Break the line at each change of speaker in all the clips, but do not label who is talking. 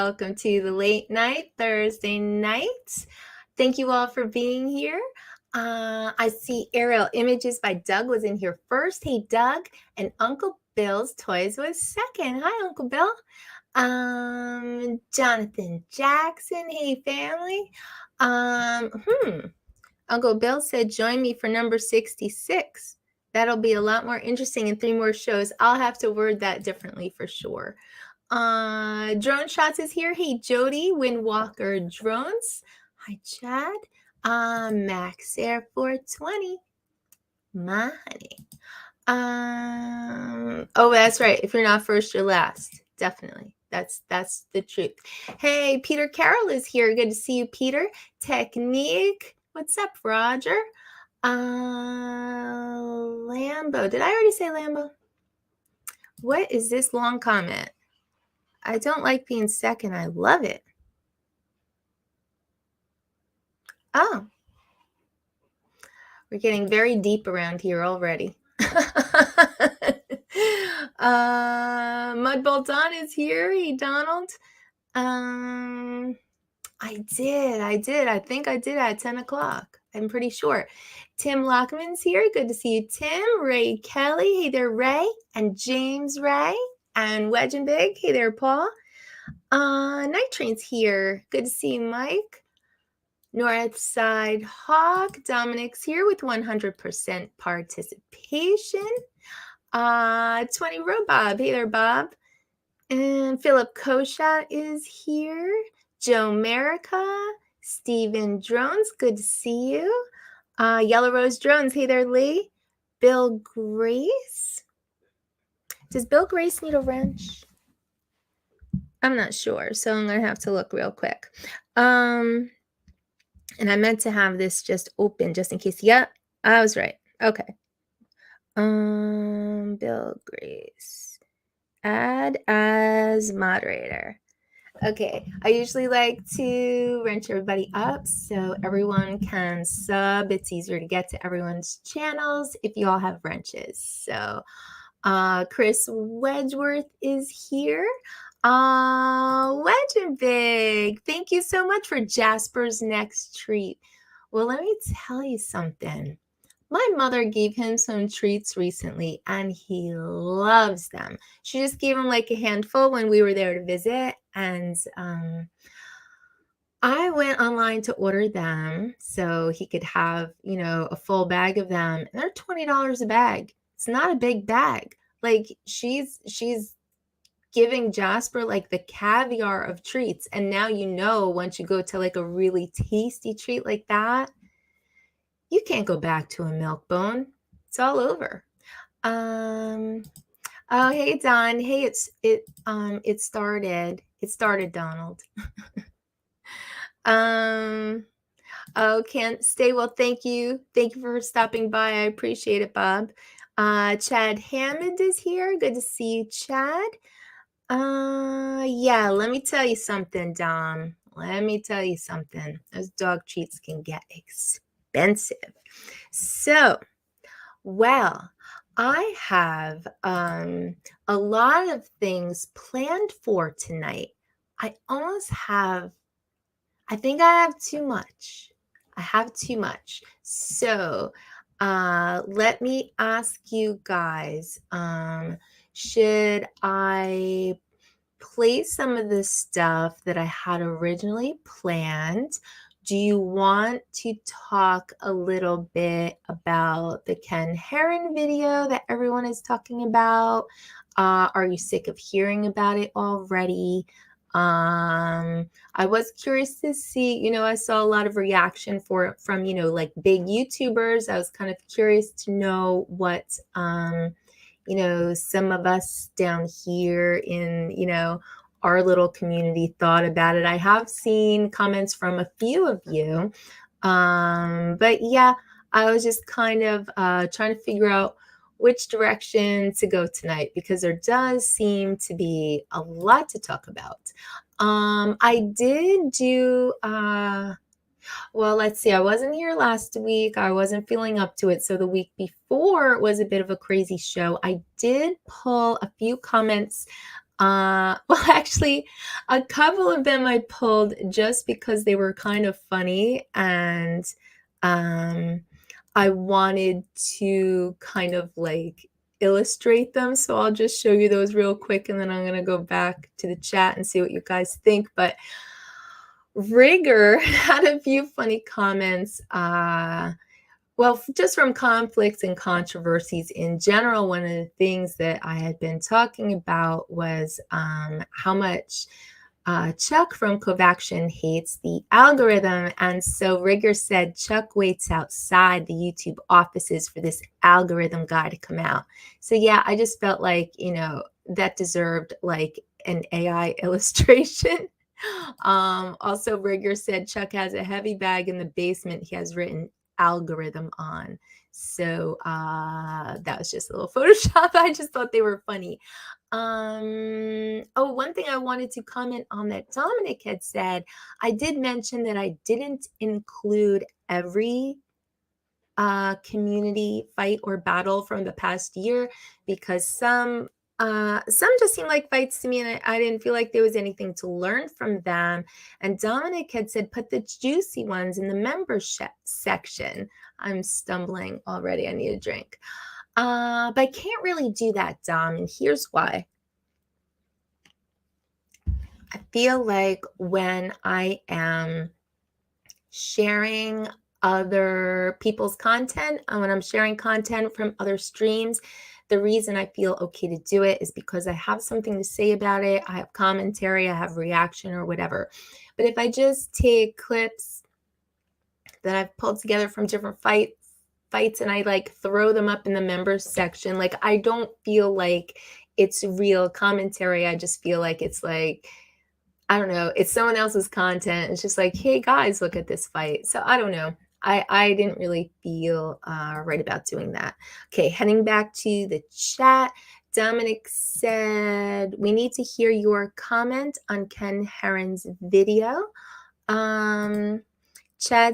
welcome to the late night Thursday night. Thank you all for being here. I see Aerial Images by Doug was in here first. Hey, Doug. And Uncle Bill's Toys was second. Hi, Uncle Bill. Jonathan Jackson. Hey, family. Uncle Bill said, join me for number 66. That'll be a lot more interesting in 3 more shows. I'll have to word that differently for sure. Drone Shots is here. Hey, Jody, Windwalker Drones. Hi, Chad. Max Air 420. My honey. Oh, that's right. If you're not first, you're last. Definitely. That's the truth. Hey, Peter Carroll is here. Good to see you, Peter. Technique. What's up, Roger? Lambo. Did I already say Lambo? What is this long comment? I don't like being second. I love it. Oh. We're getting very deep around here already. Mudball Don is here. Hey, Donald. I did. I think I did at 10 o'clock. I'm pretty sure. Tim Lockman's here. Good to see you, Tim. Ray Kelly. Hey there, Ray. And James Ray. And Wedge and Big. Hey there, Paul. Night Train's here. Good to see you, Mike. Northside Hawk. Dominic's here with 100% participation. 20 Row Bob. Hey there, Bob. And Philip Koshat is here. Joe Merica. Steven Drones. Good to see you. Yellow Rose Drones. Hey there, Lee. Bill Grace. Does Bill Grace need a wrench? I'm not sure, so I'm going to have to look real quick. And I meant to have this just open just in case. Yeah, I was right. Okay. Bill Grace. Add as moderator. Okay, I usually like to wrench everybody up so everyone can sub. It's easier to get to everyone's channels if you all have wrenches. So Chris Wedgeworth is here. Wedge and Big, thank you so much for Jasper's next treat. Well, let me tell you something. My mother gave him some treats recently, and he loves them. She just gave him like a handful when we were there to visit, and I went online to order them so he could have, a full bag of them. And they're $20 a bag. It's not a big bag. Like she's giving Jasper like the caviar of treats. And now once you go to like a really tasty treat like that, you can't go back to a milk bone. It's all over. Oh, hey Don. Hey, it started. It started, Donald. Oh, can't stay. Well, thank you. Thank you for stopping by. I appreciate it, Bob. Chad Hammond is here. Good to see you, Chad. Yeah, let me tell you something, Dom. Let me tell you something. Those dog treats can get expensive. So, well, I have a lot of things planned for tonight. I think I have too much. I have too much. So, let me ask you guys, should I play some of the stuff that I had originally planned? Do you want to talk a little bit about the Ken Heron video that everyone is talking about? Are you sick of hearing about it already? I was curious to see, I saw a lot of reaction from, like big YouTubers. I was kind of curious to know what, some of us down here in, our little community thought about it. I have seen comments from a few of you. But yeah, I was just kind of trying to figure out which direction to go tonight because there does seem to be a lot to talk about. I did do, well, let's see. I wasn't here last week. I wasn't feeling up to it. So the week before was a bit of a crazy show. I did pull a few comments Well, actually, a couple of them I pulled just because they were kind of funny, and um, I wanted to kind of like illustrate them. So I'll just show you those real quick, and then I'm gonna go back to the chat and see what you guys think. But Rigger had a few funny comments. Well, just from conflicts and controversies in general, one of the things that I had been talking about was how much Chuck from Covaction hates the algorithm. And so Rigger said Chuck waits outside the YouTube offices for this algorithm guy to come out. So, yeah, I just felt like, that deserved like an AI illustration. Also, Rigger said Chuck has a heavy bag in the basement he has written algorithm on. So that was just a little Photoshop. I just thought they were funny. One thing I wanted to comment on that Dominic had said, I did mention that I didn't include every community fight or battle from the past year because some just seemed like fights to me, and I didn't feel like there was anything to learn from them. And Dominic had said, put the juicy ones in the membership section. I'm stumbling already. I need a drink. But I can't really do that, Dom, and here's why. I feel like when I am sharing other people's content, and when I'm sharing content from other streams, the reason I feel okay to do it is because I have something to say about it. I have commentary, I have reaction or whatever. But if I just take clips that I've pulled together from different fights and I like throw them up in the members section, like I don't feel like it's real commentary. I just feel like it's like, I don't know, it's someone else's content. It's just like, hey guys, look at this fight. So I don't know. I didn't really feel right about doing that. Okay, heading back to the chat. Dominic said, we need to hear your comment on Ken Heron's video. Chad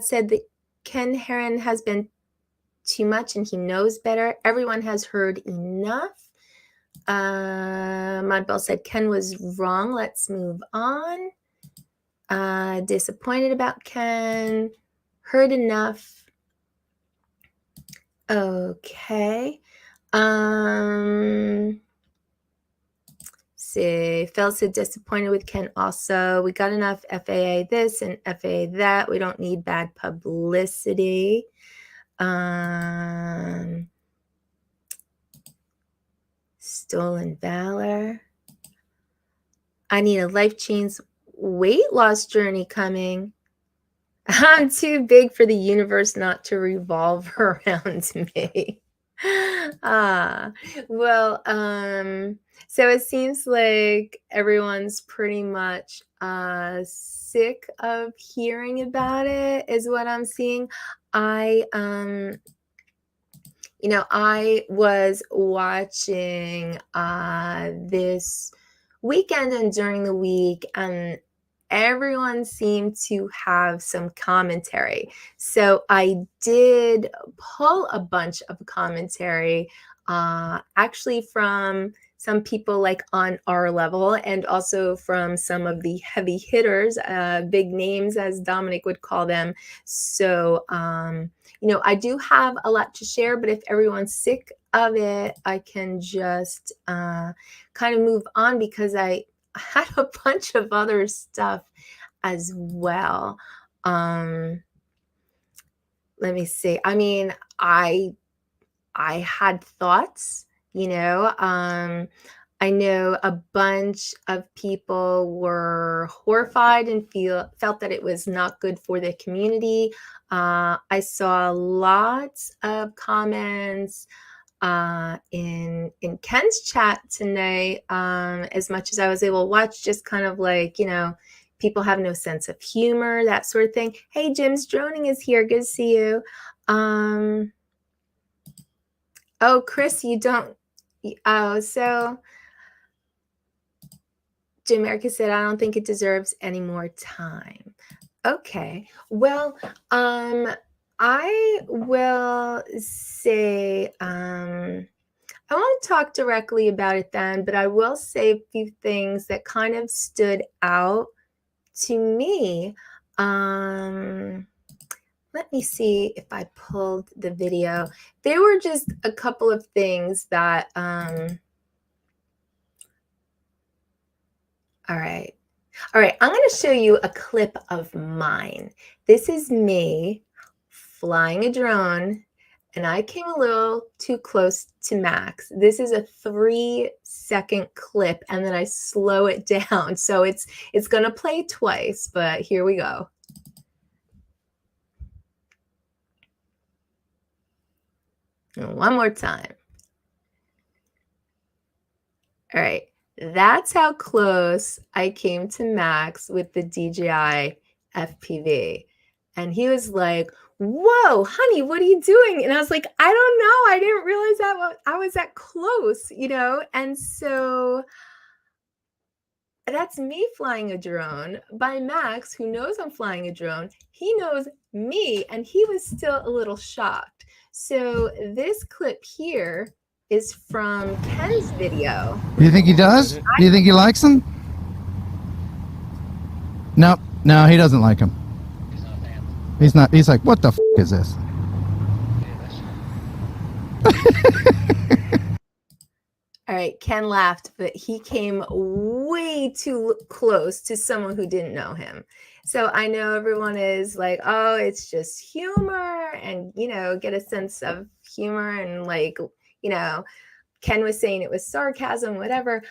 said that Ken Heron has been too much and he knows better. Everyone has heard enough. Modbell said Ken was wrong. Let's move on. Disappointed about Ken. Heard enough. Okay. See, Phil said disappointed with Ken also. We got enough FAA this and FAA that. We don't need bad publicity. Stolen valor. I need a life change weight loss journey coming. I'm too big for the universe not to revolve around me. Well, so it seems like everyone's pretty much sick of hearing about it, is what I'm seeing. I was watching this weekend and during the week, and everyone seemed to have some commentary. So I did pull a bunch of commentary, actually from some people like on our level, and also from some of the heavy hitters, big names, as Dominic would call them. So, I do have a lot to share, but if everyone's sick of it, I can just kind of move on because I had a bunch of other stuff as well. Let me see. I mean, I had thoughts, I know a bunch of people were horrified and felt that it was not good for the community. I saw lots of comments in Ken's chat tonight, as much as I was able to watch, just kind of like, people have no sense of humor, that sort of thing. Hey, Jim's Droning is here. Good to see you. Oh, Chris, you don't. Oh, so Jim Erica said, I don't think it deserves any more time. Okay. Well, I will say, I won't talk directly about it then, but I will say a few things that kind of stood out to me. Let me see if I pulled the video. There were just a couple of things that, all right. All right, I'm going to show you a clip of mine. This is me flying a drone, and I came a little too close to Max. This is a 3-second clip, and then I slow it down. So it's going to play twice, but here we go. And one more time. All right. That's how close I came to Max with the DJI FPV. And he was like, whoa, honey, what are you doing? And I was like, I don't know. I didn't realize that I was that close, you know? And so that's me flying a drone by Max, who knows I'm flying a drone. He knows me, and he was still a little shocked. So this clip here is from Ken's video.
Do you think he does? Do you think he likes him? No, no, he doesn't like him. He's not. He's like, what the f is this?
All right, Ken laughed, but he came way too close to someone who didn't know him. So I know everyone is like, oh, it's just humor, and, you know, get a sense of humor, and like, you know, Ken was saying it was sarcasm, whatever.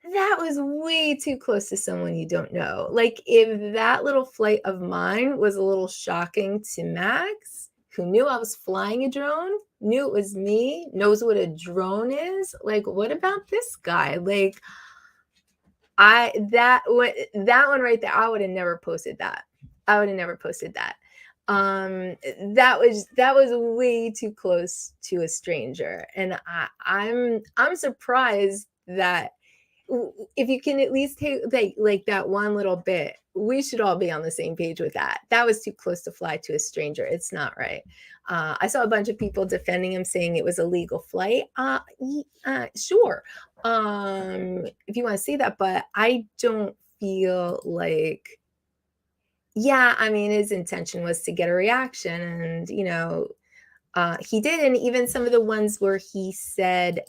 That was way too close to someone you don't know. Like, if that little flight of mine was a little shocking to Max, who knew I was flying a drone, knew it was me, knows what a drone is, like, what about this guy? Like, that one right there, I would have never posted that. I would have never posted that. That was way too close to a stranger, and I'm surprised that if you can at least take like that one little bit, we should all be on the same page with that. That was too close to fly to a stranger. It's not right. I saw a bunch of people defending him, saying it was a legal flight. Sure, if you want to see that, but I don't feel like. Yeah, I mean, his intention was to get a reaction, and, you know, he did. And even some of the ones where he said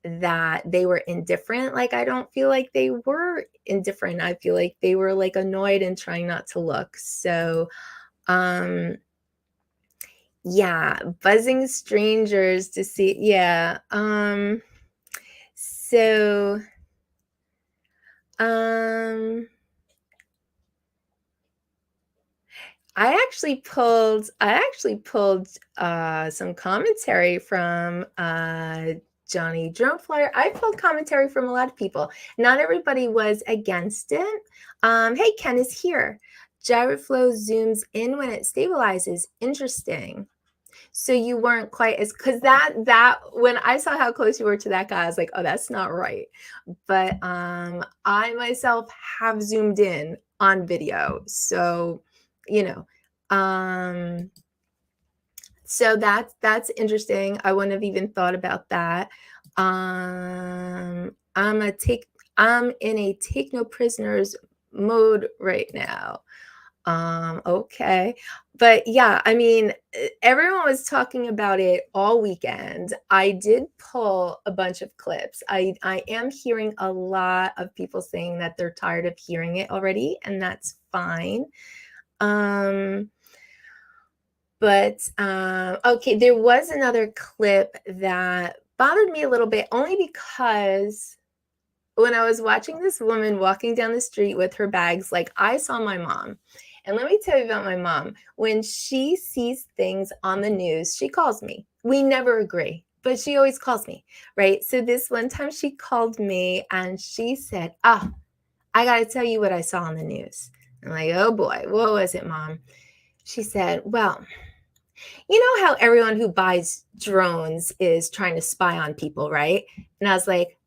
that they were indifferent, like, I don't feel like they were indifferent. I feel like they were like annoyed and trying not to look. So, yeah, buzzing strangers to see. Yeah. So, I actually pulled some commentary from Johnny Drone Flyer. I pulled commentary from a lot of people. Not everybody was against it. Hey, Ken is here. Gyroflow zooms in when it stabilizes. Interesting. So you weren't quite as, because that when I saw how close you were to that guy, I was like, oh, that's not right. But I myself have zoomed in on video, so, you know, so that's interesting. I wouldn't have even thought about that. I'm in a take no prisoners mode right now. Okay. But yeah, I mean, everyone was talking about it all weekend. I did pull a bunch of clips. I am hearing a lot of people saying that they're tired of hearing it already, and that's fine. But okay, there was another clip that bothered me a little bit, only because when I was watching this woman walking down the street with her bags, like, I saw my mom. And let me tell you about my mom. When she sees things on the news, she calls me. We never agree, but she always calls me, right? So this one time she called me and she said, I got to tell you what I saw on the news. I'm like, oh boy, what was it, Mom? She said, well, you know how everyone who buys drones is trying to spy on people, right? And I was like,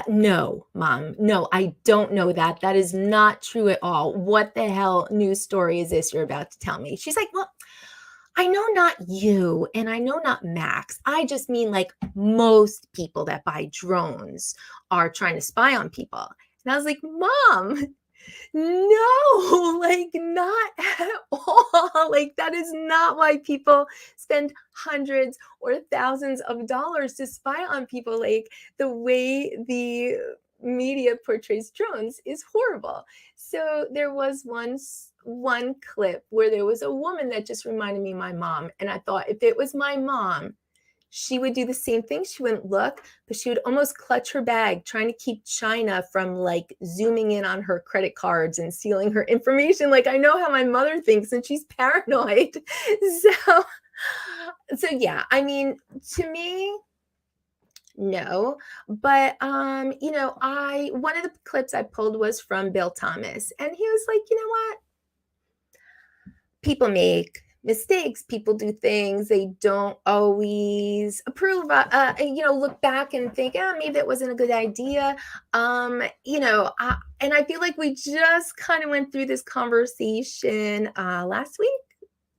no, Mom, no, I don't know that. That is not true at all. What the hell news story is this you're about to tell me? She's like, well, I know not you, and I know not Max. I just mean like most people that buy drones are trying to spy on people. And I was like, Mom, no, like not at all. Like that is not why people spend hundreds or thousands of dollars to spy on people. Like the way the media portrays drones is horrible. So there was one clip where there was a woman that just reminded me of my mom, and I thought if it was my mom, she would do the same thing. She wouldn't look, but she would almost clutch her bag, trying to keep China from like zooming in on her credit cards and stealing her information. Like I know how my mother thinks, and she's paranoid. So, so yeah, I mean, to me, no. But I one of the clips I pulled was from Bill Thomas, and he was like, you know what? People make mistakes, people do things they don't always approve look back and think, oh, maybe that wasn't a good idea. And I feel like we just kind of went through this conversation last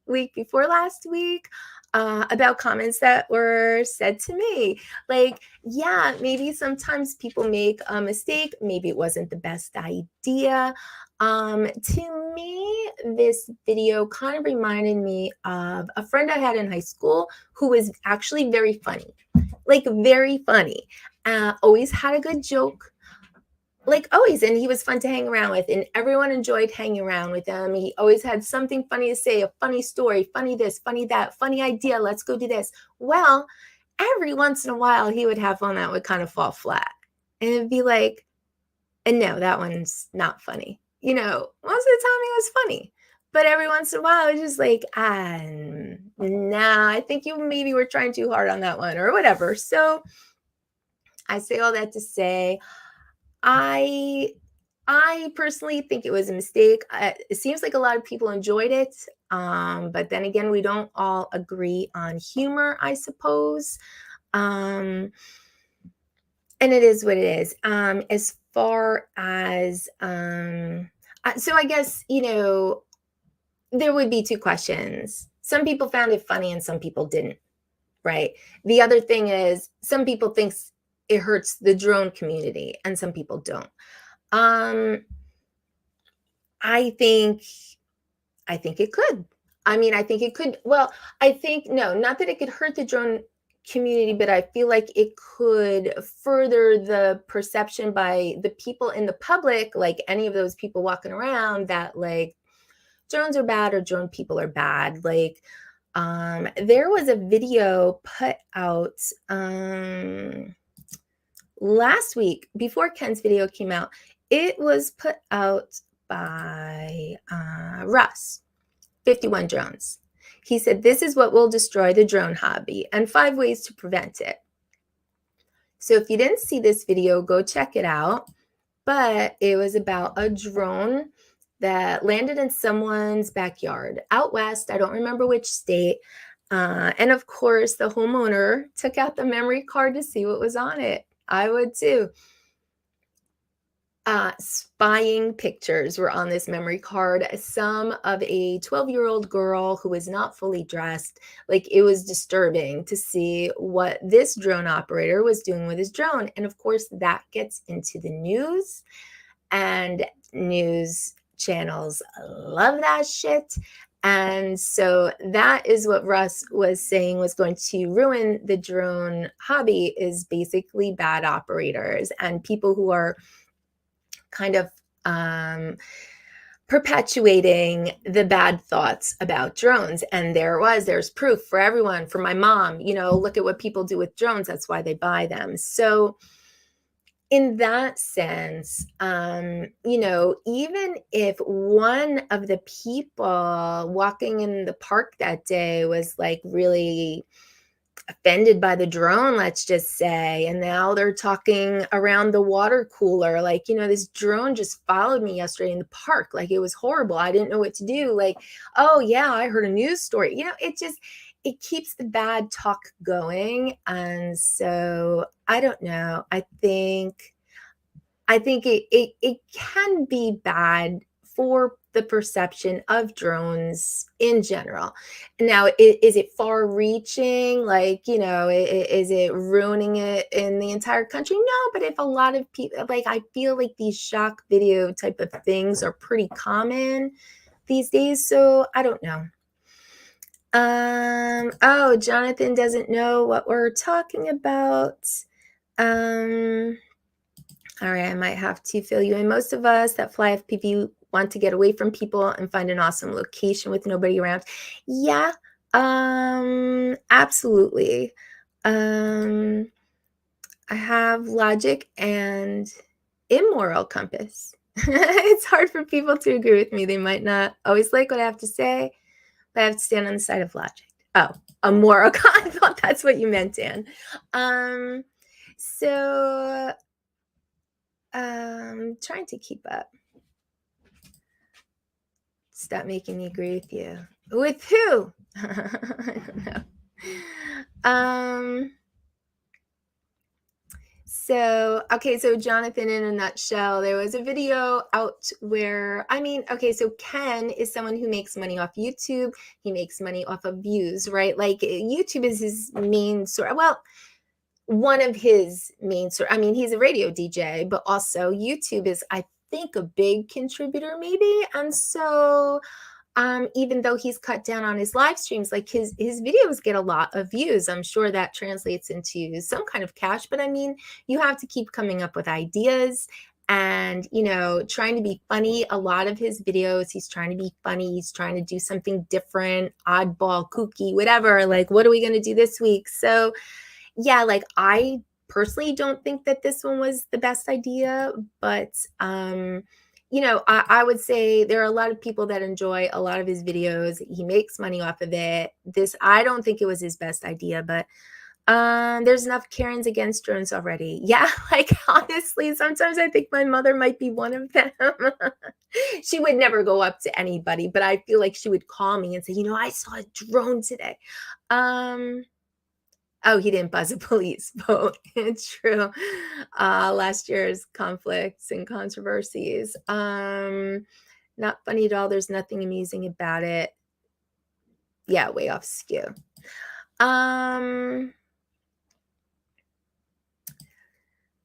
week before last week, about comments that were said to me. Like, yeah, maybe sometimes people make a mistake. Maybe it wasn't the best idea. To me, this video kind of reminded me of a friend I had in high school who was actually very funny, like very funny. Always had a good joke, like always, and he was fun to hang around with, and everyone enjoyed hanging around with him. He always had something funny to say, a funny story, funny this, funny that, funny idea, let's go do this. Well, every once in a while he would have one that would kind of fall flat, and it'd be like, and no, that one's not funny. Most of the time it was funny, but every once in a while it's just like, nah, I think you maybe were trying too hard on that one or whatever. So I say all that to say, I I personally think it was a mistake. It seems like a lot of people enjoyed it, but then again, we don't all agree on humor, I suppose. Um, and it is what it is. As far as so, I guess there would be two questions. Some people found it funny, and some people didn't. Right. The other thing is, some people thinks it hurts the drone community, and some people don't. Um, I think I think it could. I mean, I think it could. Well, I think no, not that it could hurt the drone community, but I feel like it could further the perception by the people in the public, like any of those people walking around, that like drones are bad or drone people are bad. Like, there was a video put out last week before Ken's video came out. It was put out by Russ, 51 drones. He said, this is what will destroy the drone hobby and 5 ways to prevent it. So if you didn't see this video, go check it out. But it was about a drone that landed in someone's backyard out west. I don't remember which state. And of course, the homeowner took out the memory card to see what was on it. I would too. Spying pictures were on this memory card. Some of a 12-year-old girl who was not fully dressed. Like, it was disturbing to see what this drone operator was doing with his drone. And of course, that gets into the news, and news channels love that shit. And so that is what Russ was saying was going to ruin the drone hobby, is basically bad operators and people who are kind of perpetuating the bad thoughts about drones. And there's proof for everyone, for my mom, look at what people do with drones. That's why they buy them. So in that sense, even if one of the people walking in the park that day was like really offended by the drone, let's just say, and now they're talking around the water cooler, like, this drone just followed me yesterday in the park, like it was horrible, I didn't know what to do, like, oh yeah, I heard a news story, it keeps the bad talk going. And so I don't know, I think it can be bad for the perception of drones in general. Now, is it far reaching? Like, is it ruining it in the entire country? No, but if a lot of people, like, I feel like these shock video type of things are pretty common these days. So I don't know. Oh, Jonathan doesn't know what we're talking about. All right, I might have to fill you in. Most of us that fly FPV want to get away from people and find an awesome location with nobody around. Yeah, absolutely. I have logic and immoral compass. It's hard for people to agree with me. They might not always like what I have to say, but I have to stand on the side of logic. Oh, a moral. I thought that's what you meant, Dan. So trying to keep up. Stop making me agree with you. With who? I don't know. So Jonathan, in a nutshell, there was a video out where, so Ken is someone who makes money off YouTube. He makes money off of views, right? Like YouTube is his main source. Well, one of his main source. He's a radio DJ, but also YouTube is, I think, a big contributor maybe. And so even though he's cut down on his live streams, like his videos get a lot of views. I'm sure that translates into some kind of cash, but you have to keep coming up with ideas and, trying to be funny. A lot of his videos, he's trying to be funny. He's trying to do something different, oddball, kooky, whatever. Like, what are we going to do this week? So yeah, like I personally don't think that this one was the best idea, but I would say there are a lot of people that enjoy a lot of his videos. He makes money off of it. I don't think it was his best idea, but there's enough Karens against drones already. Yeah, like honestly, sometimes I think my mother might be one of them. She would never go up to anybody, but I feel like she would call me and say, I saw a drone today. Oh, he didn't buzz a police vote. It's true. Last year's conflicts and controversies. Not funny at all. There's nothing amusing about it. Yeah, way off skew.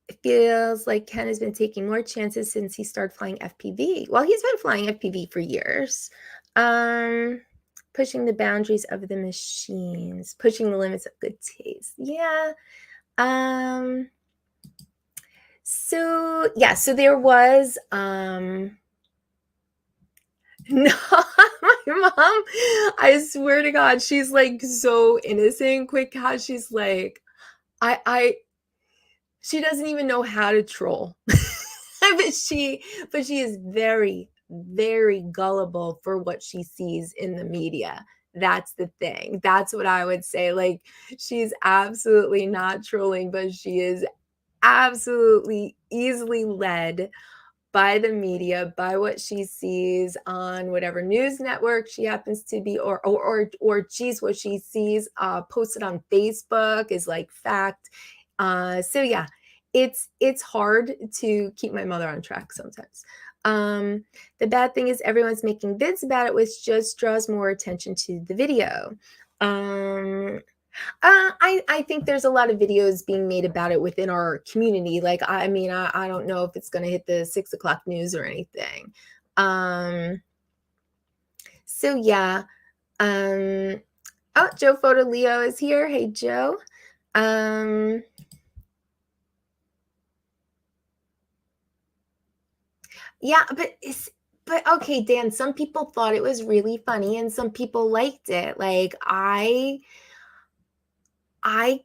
It feels like Ken has been taking more chances since he started flying FPV. Well, he's been flying FPV for years. Pushing the boundaries of the machines, pushing the limits of good taste. Yeah. So there was no, my mom, I swear to God, she's like so innocent. Quick how she's like, she doesn't even know how to troll. but she is very, very gullible for what she sees in the media. That's the thing. That's what I would say. Like, she's absolutely not trolling, but she is absolutely easily led by the media, by what she sees on whatever news network she happens to be, or geez, what she sees posted on Facebook is like fact. So yeah, it's hard to keep my mother on track sometimes. The bad thing is everyone's making vids about it, which just draws more attention to the video. I think there's a lot of videos being made about it within our community. Like, I don't know if it's going to hit the 6 o'clock news or anything. So yeah. Oh, Joe Photo Leo is here. Hey, Joe. Yeah, but okay, Dan, some people thought it was really funny and some people liked it. Like, I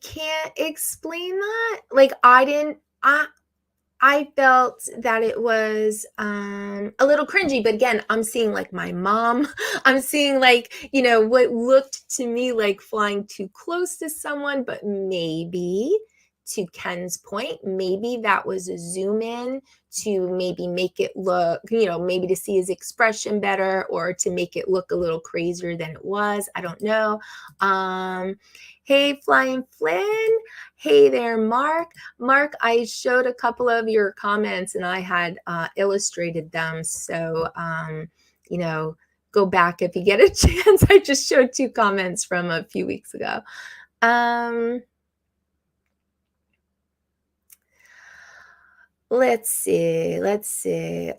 can't explain that. Like, I felt that it was a little cringy, but again, I'm seeing like my mom. I'm seeing like, what looked to me like flying too close to someone, but maybe, to Ken's point, maybe that was a zoom in to maybe make it look, maybe to see his expression better or to make it look a little crazier than it was. I don't know. Hey, Flying Flynn. Hey there, Mark. Mark, I showed a couple of your comments and I had illustrated them. So go back if you get a chance. I just showed 2 comments from a few weeks ago. Let's see.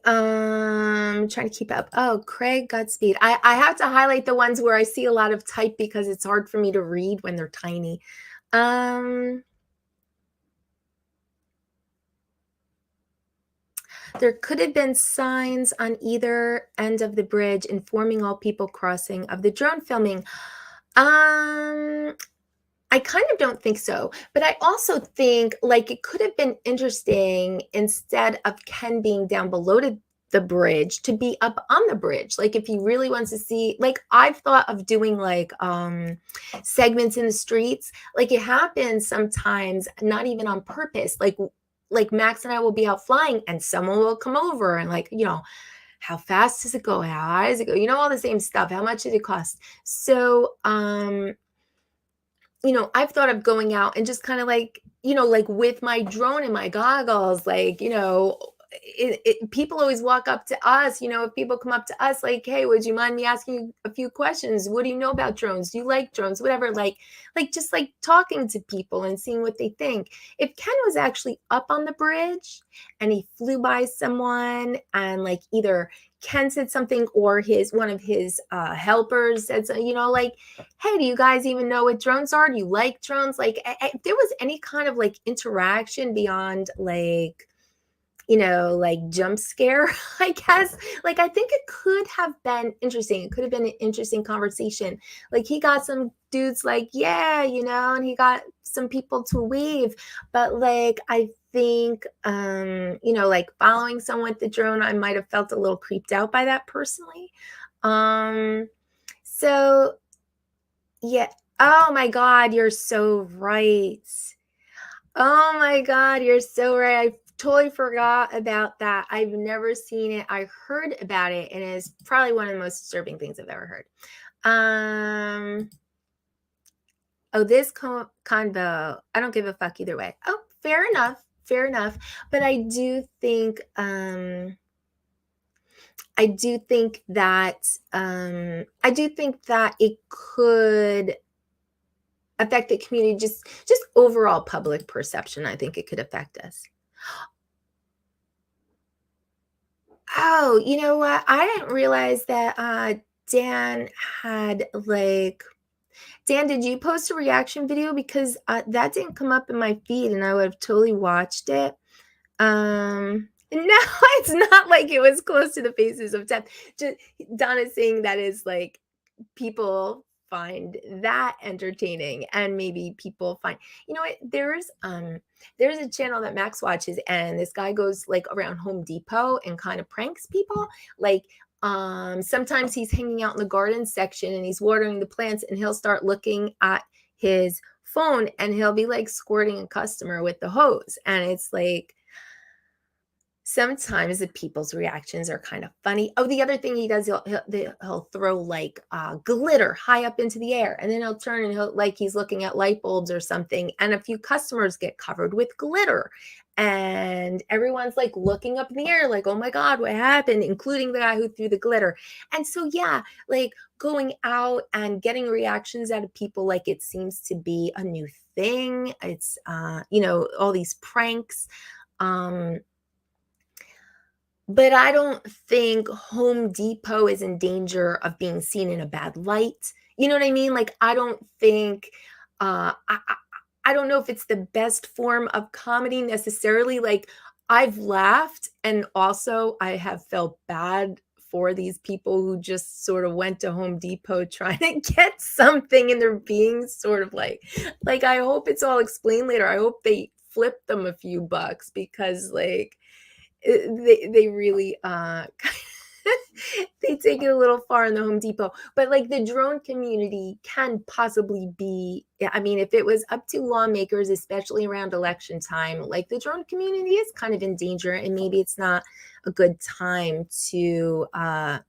Trying to keep up. Oh, Craig, Godspeed. I have to highlight the ones where I see a lot of type because it's hard for me to read when they're tiny. There could have been signs on either end of the bridge informing all people crossing of the drone filming. I kind of don't think so, but I also think like it could have been interesting instead of Ken being down below the bridge to be up on the bridge. Like if he really wants to see, like I've thought of doing like segments in the streets. Like it happens sometimes, not even on purpose. Like Max and I will be out flying and someone will come over and like, how fast does it go? How high does it go? All the same stuff. How much did it cost? So I've thought of going out and just kind of like, like with my drone and my goggles, like, people always walk up to us, if people come up to us, like, hey, would you mind me asking you a few questions? What do you know about drones? Do you like drones? Whatever, like just like talking to people and seeing what they think. If Ken was actually up on the bridge and he flew by someone and like either Ken said something or one of his helpers said, so, like, hey, do you guys even know what drones are? Do you like drones? Like, if there was any kind of like interaction beyond like, like jump scare, I guess. Like, I think it could have been interesting. It could have been an interesting conversation. Like, he got some dudes like, yeah, and he got some people to wave. But like, I think, like following someone with the drone, I might have felt a little creeped out by that personally. So yeah. Oh my God, you're so right. Oh my God, you're so right. I totally forgot about that. I've never seen it. I heard about it, and it's probably one of the most disturbing things I've ever heard. Oh, this convo, I don't give a fuck either way. Oh, fair enough. But I do think that it could affect the community, just overall public perception. I think it could affect us. Oh, you know what? I didn't realize that Dan had like Dan, did you post a reaction video? Because that didn't come up in my feed and I would have totally watched it. No, it's not like it was close to the faces of death. Just Donna's saying that is like people find that entertaining and maybe people find what there's a channel that Max watches and this guy goes like around Home Depot and kind of pranks people. Like sometimes he's hanging out in the garden section and he's watering the plants and he'll start looking at his phone and he'll be like squirting a customer with the hose, and it's like sometimes the people's reactions are kind of funny. Oh, the other thing he does, he'll throw like glitter high up into the air, and then he'll turn and he's looking at light bulbs or something, and a few customers get covered with glitter, and everyone's like looking up in the air, like, oh my God, what happened? Including the guy who threw the glitter. And so, yeah, like going out and getting reactions out of people, like it seems to be a new thing. It's all these pranks. But I don't think Home Depot is in danger of being seen in a bad light. You know what I mean? Like, I don't think, I don't know if it's the best form of comedy necessarily. Like, I've laughed and also I have felt bad for these people who just sort of went to Home Depot trying to get something and they're being sort of like I hope it's all explained later. I hope they flip them a few bucks because like, they really they take it a little far in the Home Depot. But like the drone community can possibly be, I mean, if it was up to lawmakers, especially around election time, like the drone community is kind of in danger, and maybe it's not a good time to have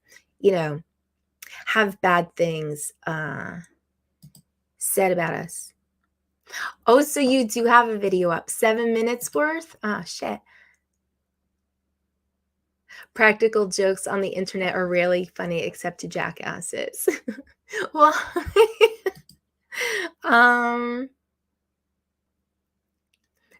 bad things said about us. Oh, so you do have a video up, 7 minutes worth? Oh shit. Practical jokes on the internet are rarely funny except to jackasses. Well, um,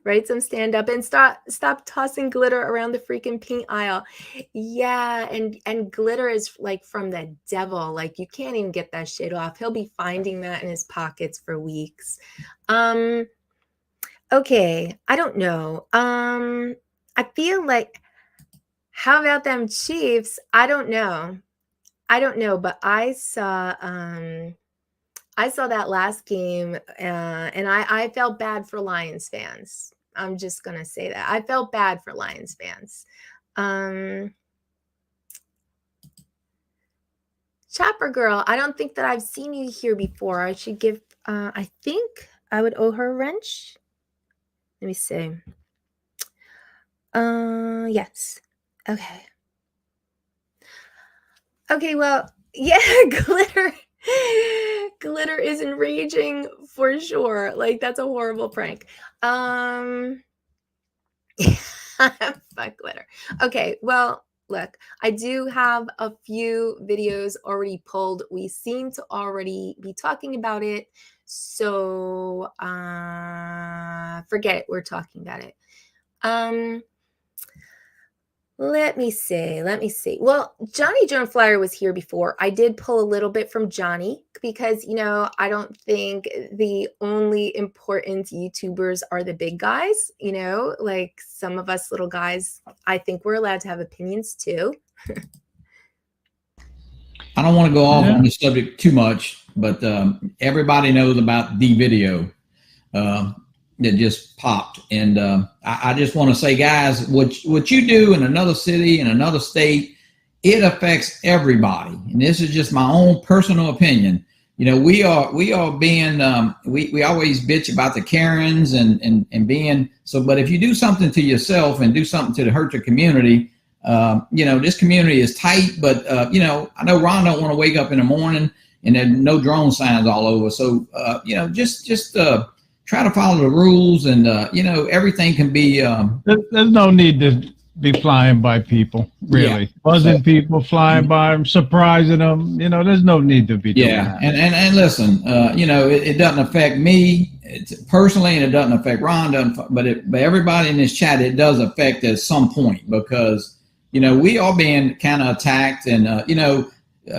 write some stand up and stop tossing glitter around the freaking paint aisle. Yeah, and glitter is like from the devil. Like you can't even get that shit off. He'll be finding that in his pockets for weeks. Okay, I don't know. I feel like, how about them Chiefs? I don't know. But I saw that last game, and I felt bad for Lions fans. I'm just gonna say that. I felt bad for Lions fans. Chopper Girl, I don't think that I've seen you here before. I should give, I think I would owe her a wrench. Let me see. Yes. Okay. Okay, well, yeah, glitter is enraging for sure. Like that's a horrible prank. Fuck glitter. Okay, well, look, I do have a few videos already pulled. We seem to already be talking about it. So forget it. We're talking about it. Let me see. Well, Johnny Joan Flyer was here before. I did pull a little bit from Johnny because, I don't think the only important YouTubers are the big guys, like some of us little guys, I think we're allowed to have opinions too.
I don't want to go off on this subject too much, but everybody knows about the video that just popped. And I just want to say, guys, what you do in another city, in another state, it affects everybody. And this is just my own personal opinion. We are being, we always bitch about the Karens and being, so, but if you do something to yourself and do something to hurt your community, this community is tight, but, I know Ron don't want to wake up in the morning and there's no drone signs all over. So, just try to follow the rules, and everything can be.
There's no need to be flying by people, really. Yeah. Buzzing people, flying by them, surprising them. There's no need to be doing that.
And listen, it doesn't affect me personally, and it doesn't affect Ron, but everybody in this chat, it does affect at some point, because we are being kind of attacked, and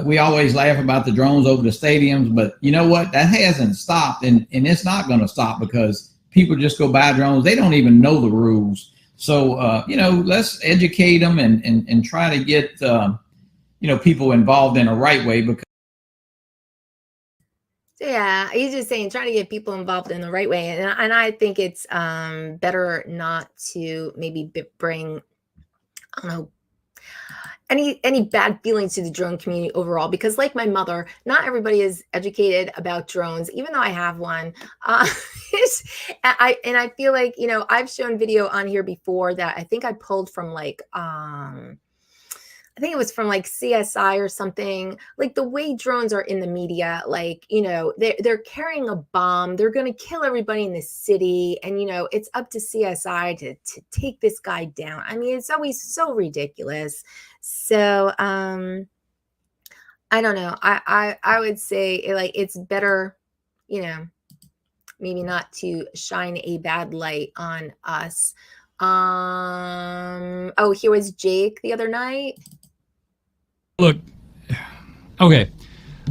we always laugh about the drones over the stadiums, but you know what? That hasn't stopped, and it's not going to stop, because people just go buy drones. They don't even know the rules. So, let's educate them and try to get, people involved in the right way. Because
yeah, he's just saying, trying to get people involved in the right way. And I think it's better not to maybe bring, I don't know, any bad feelings to the drone community overall, because like my mother, not everybody is educated about drones, even though I have one. I feel like, I've shown video on here before that I think I pulled from like, I think it was from like CSI or something, like the way drones are in the media, like, they're carrying a bomb, they're going to kill everybody in the city. And, it's up to CSI to take this guy down. I mean, it's always so ridiculous. So, I don't know. I would say like, it's better, maybe not to shine a bad light on us. Oh, here was Jake the other night.
Look, okay,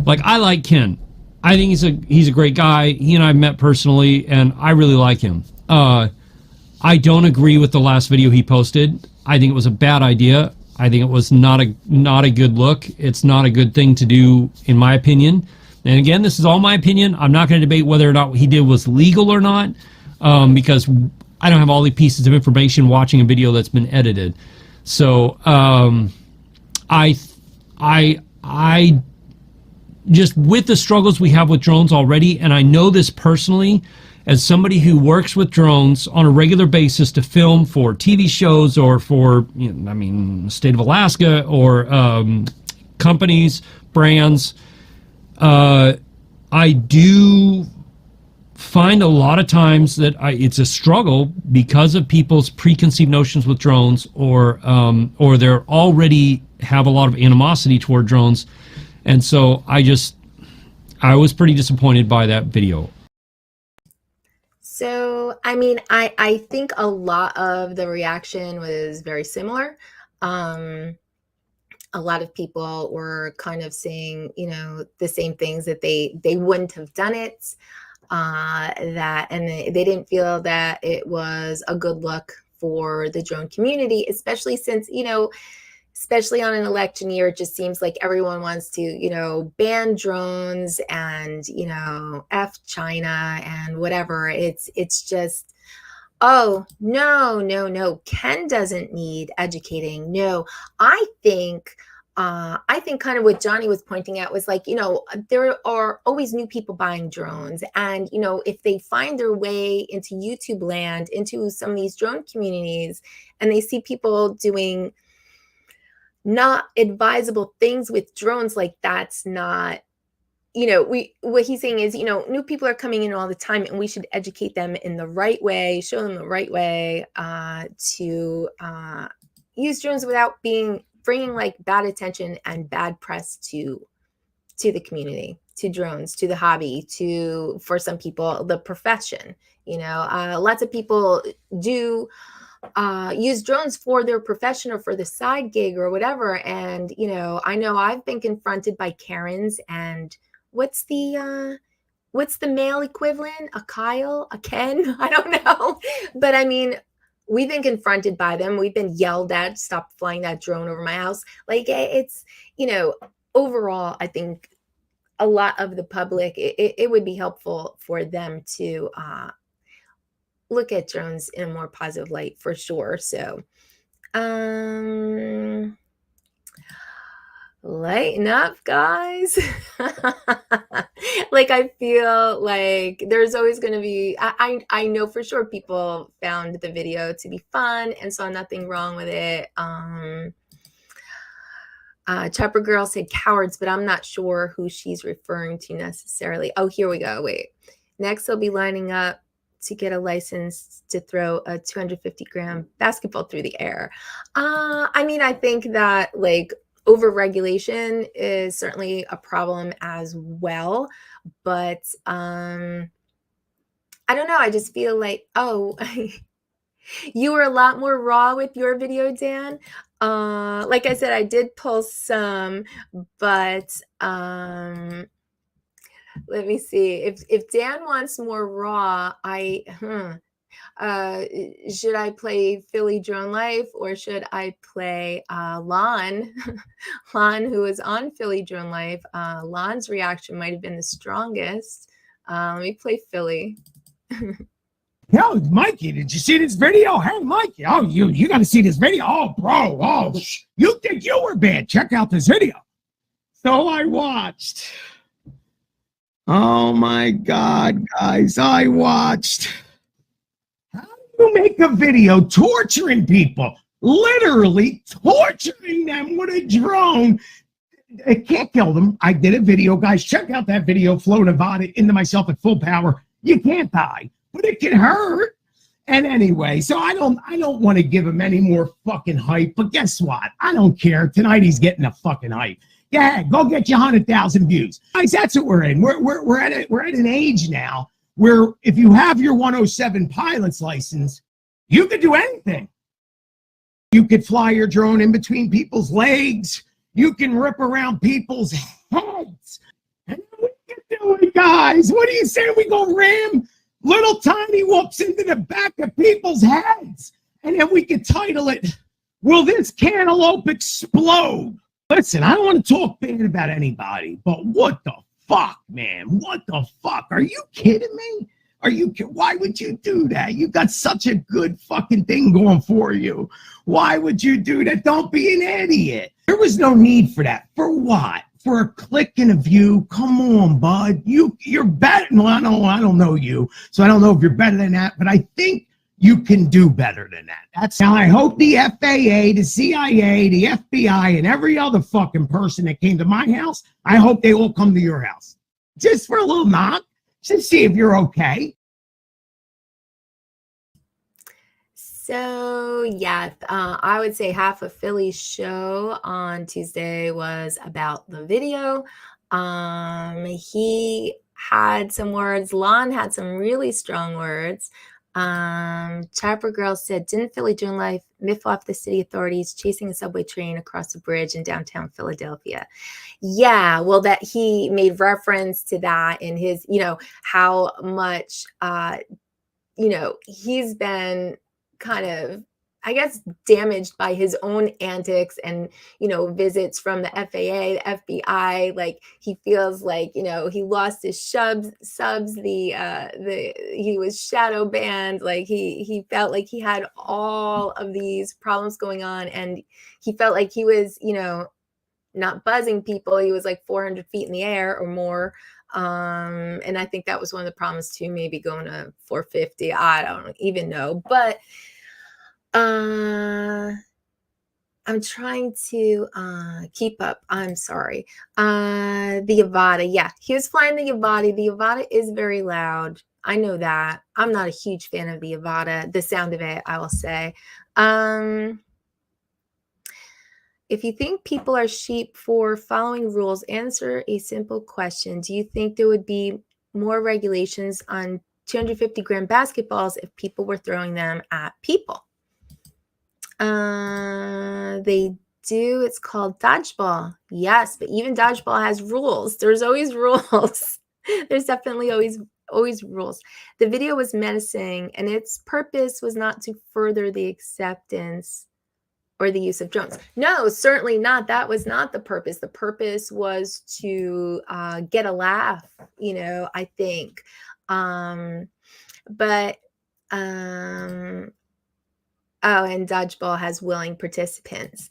like I like Ken. I think he's a great guy. He and I met personally, and I really like him. I don't agree with the last video he posted. I think it was a bad idea. I think it was not a good look. It's not a good thing to do, in my opinion. And again, this is all my opinion. I'm not going to debate whether or not what he did was legal or not, because I don't have all the pieces of information watching a video that's been edited. So I just, with the struggles we have with drones already, and I know this personally as somebody who works with drones on a regular basis to film for TV shows or for, State of Alaska or companies, brands, I do find a lot of times that it's a struggle because of people's preconceived notions with drones, or they're already have a lot of animosity toward drones. And so I was pretty disappointed by that video.
So, I mean, I think a lot of the reaction was very similar. A lot of people were kind of saying, you know, the same things, that they wouldn't have done it, and they didn't feel that it was a good look for the drone community, especially since, you know, especially on an election year, it just seems like everyone wants to, you know, ban drones and, you know, F China and whatever. It's just, oh, no. Ken doesn't need educating. No, I think kind of what Johnny was pointing out was like, you know, there are always new people buying drones. And, you know, if they find their way into YouTube land, into some of these drone communities, and they see people doing not advisable things with drones, like that's not, you know, what he's saying is, you know, new people are coming in all the time, and we should educate them in the right way, show them the right way to use drones without bringing like bad attention and bad press to the community, to drones, to the hobby, for some people, the profession. You know, lots of people do use drones for their profession or for the side gig or whatever. And, you know I've been confronted by Karens, and what's the male equivalent? A Kyle, a Ken? I don't know. But I mean, we've been confronted by them. We've been yelled at, stop flying that drone over my house. Like, it's, you know, overall, I think a lot of the public, it would be helpful for them to look at drones in a more positive light, for sure. So, lighten up, guys. Like, I feel like there's always going to be, I know for sure people found the video to be fun and saw nothing wrong with it. Chopper Girl said cowards, but I'm not sure who she's referring to necessarily. Oh, here we go. Wait. Next, they'll be lining up to get a license to throw a 250-gram basketball through the air. I mean, I think that like overregulation is certainly a problem as well, but I don't know. I just feel like, oh, you were a lot more raw with your video, Dan. Like I said, I did pull some, but let me see. If Dan wants more raw, should I play Philly Drone Life, or should I play Lon? Lon, who was on Philly Drone Life. Lon's reaction might have been the strongest. Let me play Philly.
Yo, Mikey, did you see this video? Hey, Mikey, oh, you got to see this video. Oh, bro, oh, you think you were bad. Check out this video. So I watched. Oh, my God, guys, I watched. How do you make a video torturing people? Literally torturing them with a drone. It can't kill them. I did a video, guys. Check out that video, Flow Nevada, into myself at full power. You can't die, but it can hurt. And anyway, so I don't want to give him any more fucking hype, but guess what? I don't care. Tonight he's getting the fucking hype. Yeah, go get your 100,000 views. Guys, that's what we're in. We're at an age now where if you have your 107 pilot's license, you could do anything. You could fly your drone in between people's legs. You can rip around people's heads. And we can do it, guys. What do you say we go ram little tiny whoops into the back of people's heads? And then we can title it, Will This Cantaloupe Explode? Listen, I don't want to talk bad about anybody, but what the fuck, man? What the fuck? Are you kidding me? Why would you do that? You got such a good fucking thing going for you. Why would you do that? Don't be an idiot. There was no need for that. For what? For a click and a view? Come on, bud. You're better. No, I don't know you, so I don't know if you're better than that, but I think you can do better than that. Now, I hope the FAA, the CIA, the FBI, and every other fucking person that came to my house, I hope they all come to your house. Just for a little knock. to see if you're okay.
So yeah, I would say half of Philly's show on Tuesday was about the video. He had some words. Lon had some really strong words. Chopper Girl said, didn't Philly Dream Life miff off the city authorities chasing a subway train across a bridge in downtown Philadelphia? Yeah, well, that he made reference to that in his, how much, he's been kind of, I guess, damaged by his own antics and, visits from the FAA, the FBI. Like, he feels like, he lost his subs, he was shadow banned. Like, he felt like he had all of these problems going on, and he felt like he was, not buzzing people. He was like 400 feet in the air or more. And I think that was one of the problems too, maybe going to 450. I don't even know, but I'm trying to keep up. I'm sorry. The Avata. Yeah, he was flying the Avata. The Avata is very loud. I know that. I'm not a huge fan of the Avata. The sound of it, I will say. If you think people are sheep for following rules, answer a simple question. Do you think there would be more regulations on 250-gram basketballs if people were throwing them at people? They do. It's called dodgeball. Yes, but even dodgeball has rules. There's always rules. There's definitely always rules. The video was menacing, and its purpose was not to further the acceptance or the use of drones. No, certainly not. That was not the purpose. The purpose was to get a laugh, I think. Oh, and dodgeball has willing participants.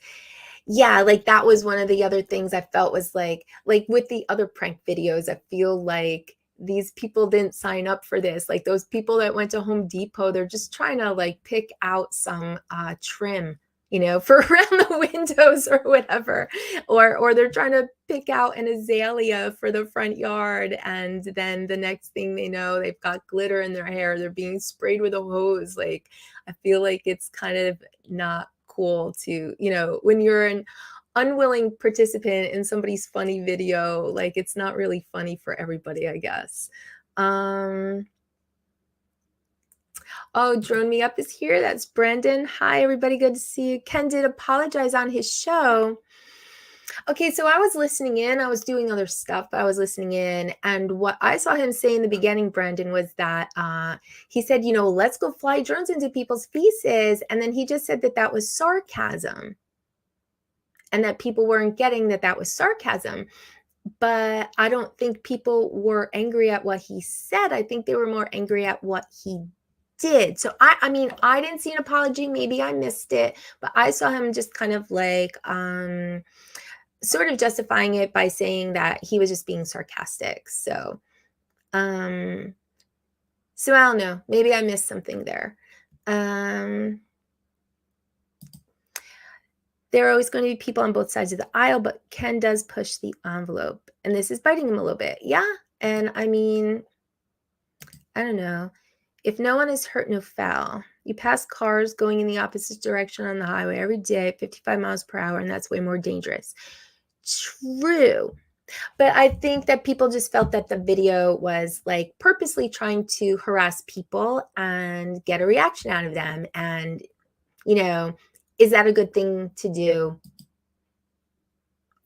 Yeah, like that was one of the other things I felt was like with the other prank videos, I feel like these people didn't sign up for this. Like those people that went to Home Depot, they're just trying to like pick out some trim, for around the windows or whatever, or they're trying to pick out an azalea for the front yard, and then the next thing they know, they've got glitter in their hair, they're being sprayed with a hose. Like, I feel like it's kind of not cool to, when you're an unwilling participant in somebody's funny video, like it's not really funny for everybody, I guess. Oh, Drone Me Up is here. That's Brandon. Hi, everybody. Good to see you. Ken did apologize on his show. Okay, so I was listening in. I was doing other stuff, but I was listening in. And what I saw him say in the beginning, Brandon, was that he said, let's go fly drones into people's faces. And then he just said that that was sarcasm and that people weren't getting that that was sarcasm. But I don't think people were angry at what he said. I think they were more angry at what he did. So I mean, I didn't see an apology. Maybe I missed it, but I saw him just kind of like sort of justifying it by saying that he was just being sarcastic. So I don't know. Maybe I missed something there. There are always going to be people on both sides of the aisle, but Ken does push the envelope, and this is biting him a little bit. Yeah, and I mean, I don't know. If no one is hurt, no foul. You pass cars going in the opposite direction on the highway every day at 55 miles per hour, and that's way more dangerous. True. But I think that people just felt that the video was like purposely trying to harass people and get a reaction out of them. And, is that a good thing to do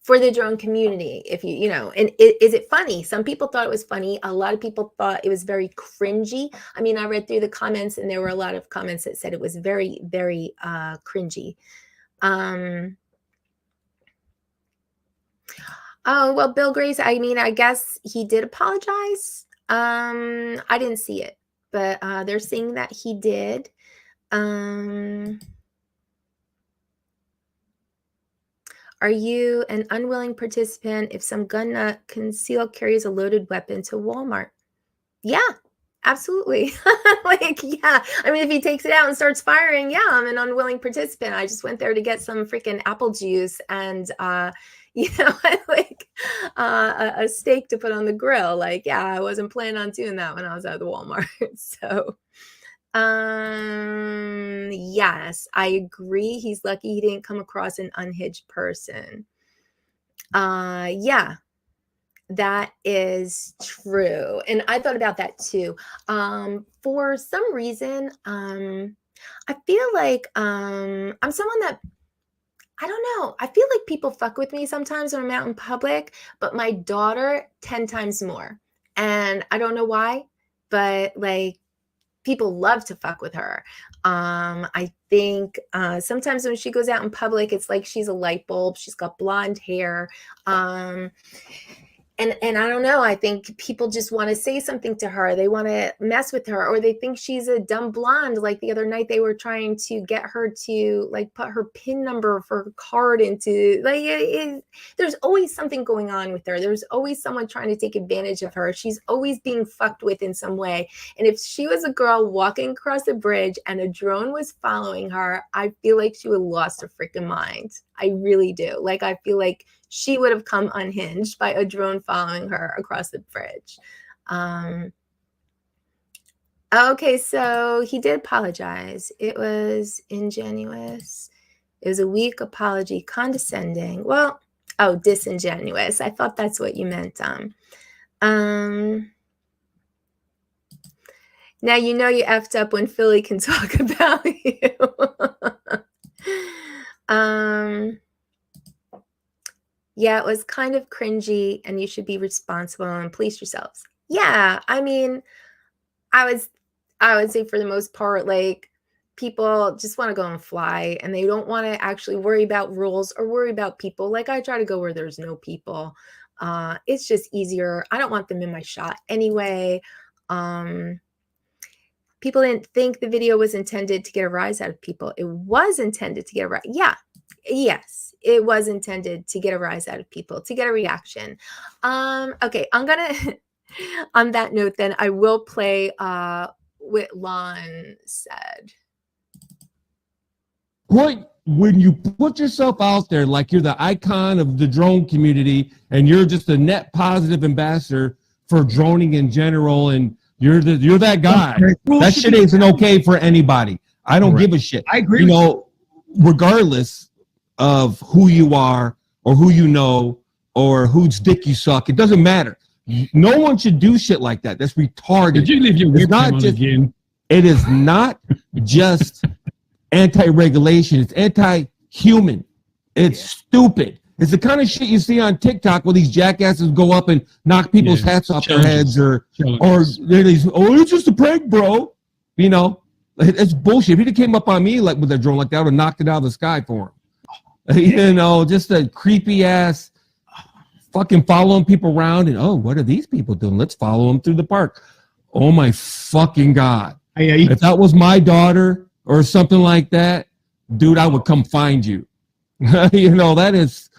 for the drone community? If and is it funny? Some people thought it was funny. A lot of people thought it was very cringy. I mean, I read through the comments, and there were a lot of comments that said it was very, very cringy. Oh, well, Bill Grace, I mean, I guess he did apologize. I didn't see it, but they're saying that he did. Are you an unwilling participant if some gun nut concealed carries a loaded weapon to Walmart? Yeah, absolutely. Yeah. I mean, if he takes it out and starts firing, yeah, I'm an unwilling participant. I just went there to get some freaking apple juice, and you know, like a steak to put on the grill. Like, yeah, I wasn't planning on doing that when I was at the Walmart. So, yes, I agree. He's lucky he didn't come across an unhinged person. Yeah, that is true. And I thought about that too. For some reason, I feel like I'm someone that, I don't know. I feel like people fuck with me sometimes when I'm out in public, but my daughter 10 times more. And I don't know why, but like people love to fuck with her. I think sometimes when she goes out in public, it's like she's a light bulb. She's got blonde hair. And I don't know, I think people just want to say something to her. They want to mess with her, or they think she's a dumb blonde. Like the other night, they were trying to get her to like put her PIN number for her card into, like, there's always something going on with her. There's always someone trying to take advantage of her. She's always being fucked with in some way. And if she was a girl walking across a bridge and a drone was following her, I feel like she would have lost her freaking mind. I really do. Like, I feel like she would have come unhinged by a drone following her across the bridge. Okay, so he did apologize. It was ingenuous. It was a weak apology, condescending. Well, oh, disingenuous. I thought that's what you meant. Now you know you effed up when Philly can talk about you. Yeah, it was kind of cringy, and you should be responsible and police yourselves. Yeah, I mean, I would say for the most part, like, people just want to go and fly, and they don't want to actually worry about rules or worry about people. Like, I try to go where there's no people. It's just easier. I don't want them in my shot anyway. People didn't think the video was intended to get a rise out of people. It was intended to get a rise. Yeah. Yes, it was intended to get a rise out of people, to get a reaction. Okay, I'm gonna on that note, then I will play what Lon said.
When you put yourself out there like you're the icon of the drone community and you're just a net positive ambassador for droning in general, and you're that guy, that shit isn't okay for anybody. I don't give a shit.
I agree.
You know, regardless of who you are or who you know or whose dick you suck, it doesn't matter. No one should do shit like that. That's retarded.
Did you leave your whip on again?
It is not just anti-regulation. It's anti-human. It's stupid. It's the kind of shit you see on TikTok where these jackasses go up and knock people's hats off their heads, or they're these, oh, it's just a prank, bro. You know, it's bullshit. If he came up on me like with a drone like that, I would have knocked it out of the sky for him. You know, just a creepy ass fucking following people around, and oh, what are these people doing? Let's follow them through the park. Oh my fucking God. If that was my daughter or something like that, dude, I would come find you. You know, that is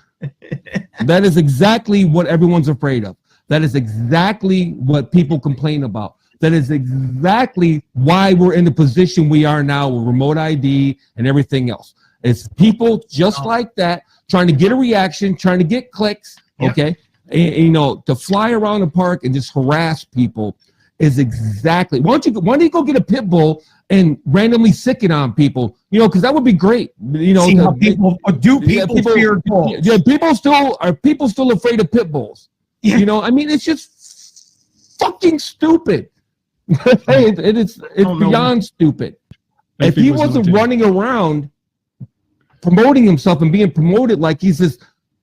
exactly what everyone's afraid of. That is exactly what people complain about. That is exactly why we're in the position we are now with remote ID and everything else. It's people just like that trying to get a reaction, trying to get clicks, okay? And, you know, to fly around the park and just harass people is exactly. Why don't you go get a pit bull and randomly sick it on people? You know, because that would be great. You know,
people fear bulls?
Yeah, people still afraid of pit bulls? Yeah. You know, I mean, it's just fucking stupid. It's beyond stupid. If he wasn't running around promoting himself and being promoted like he's this,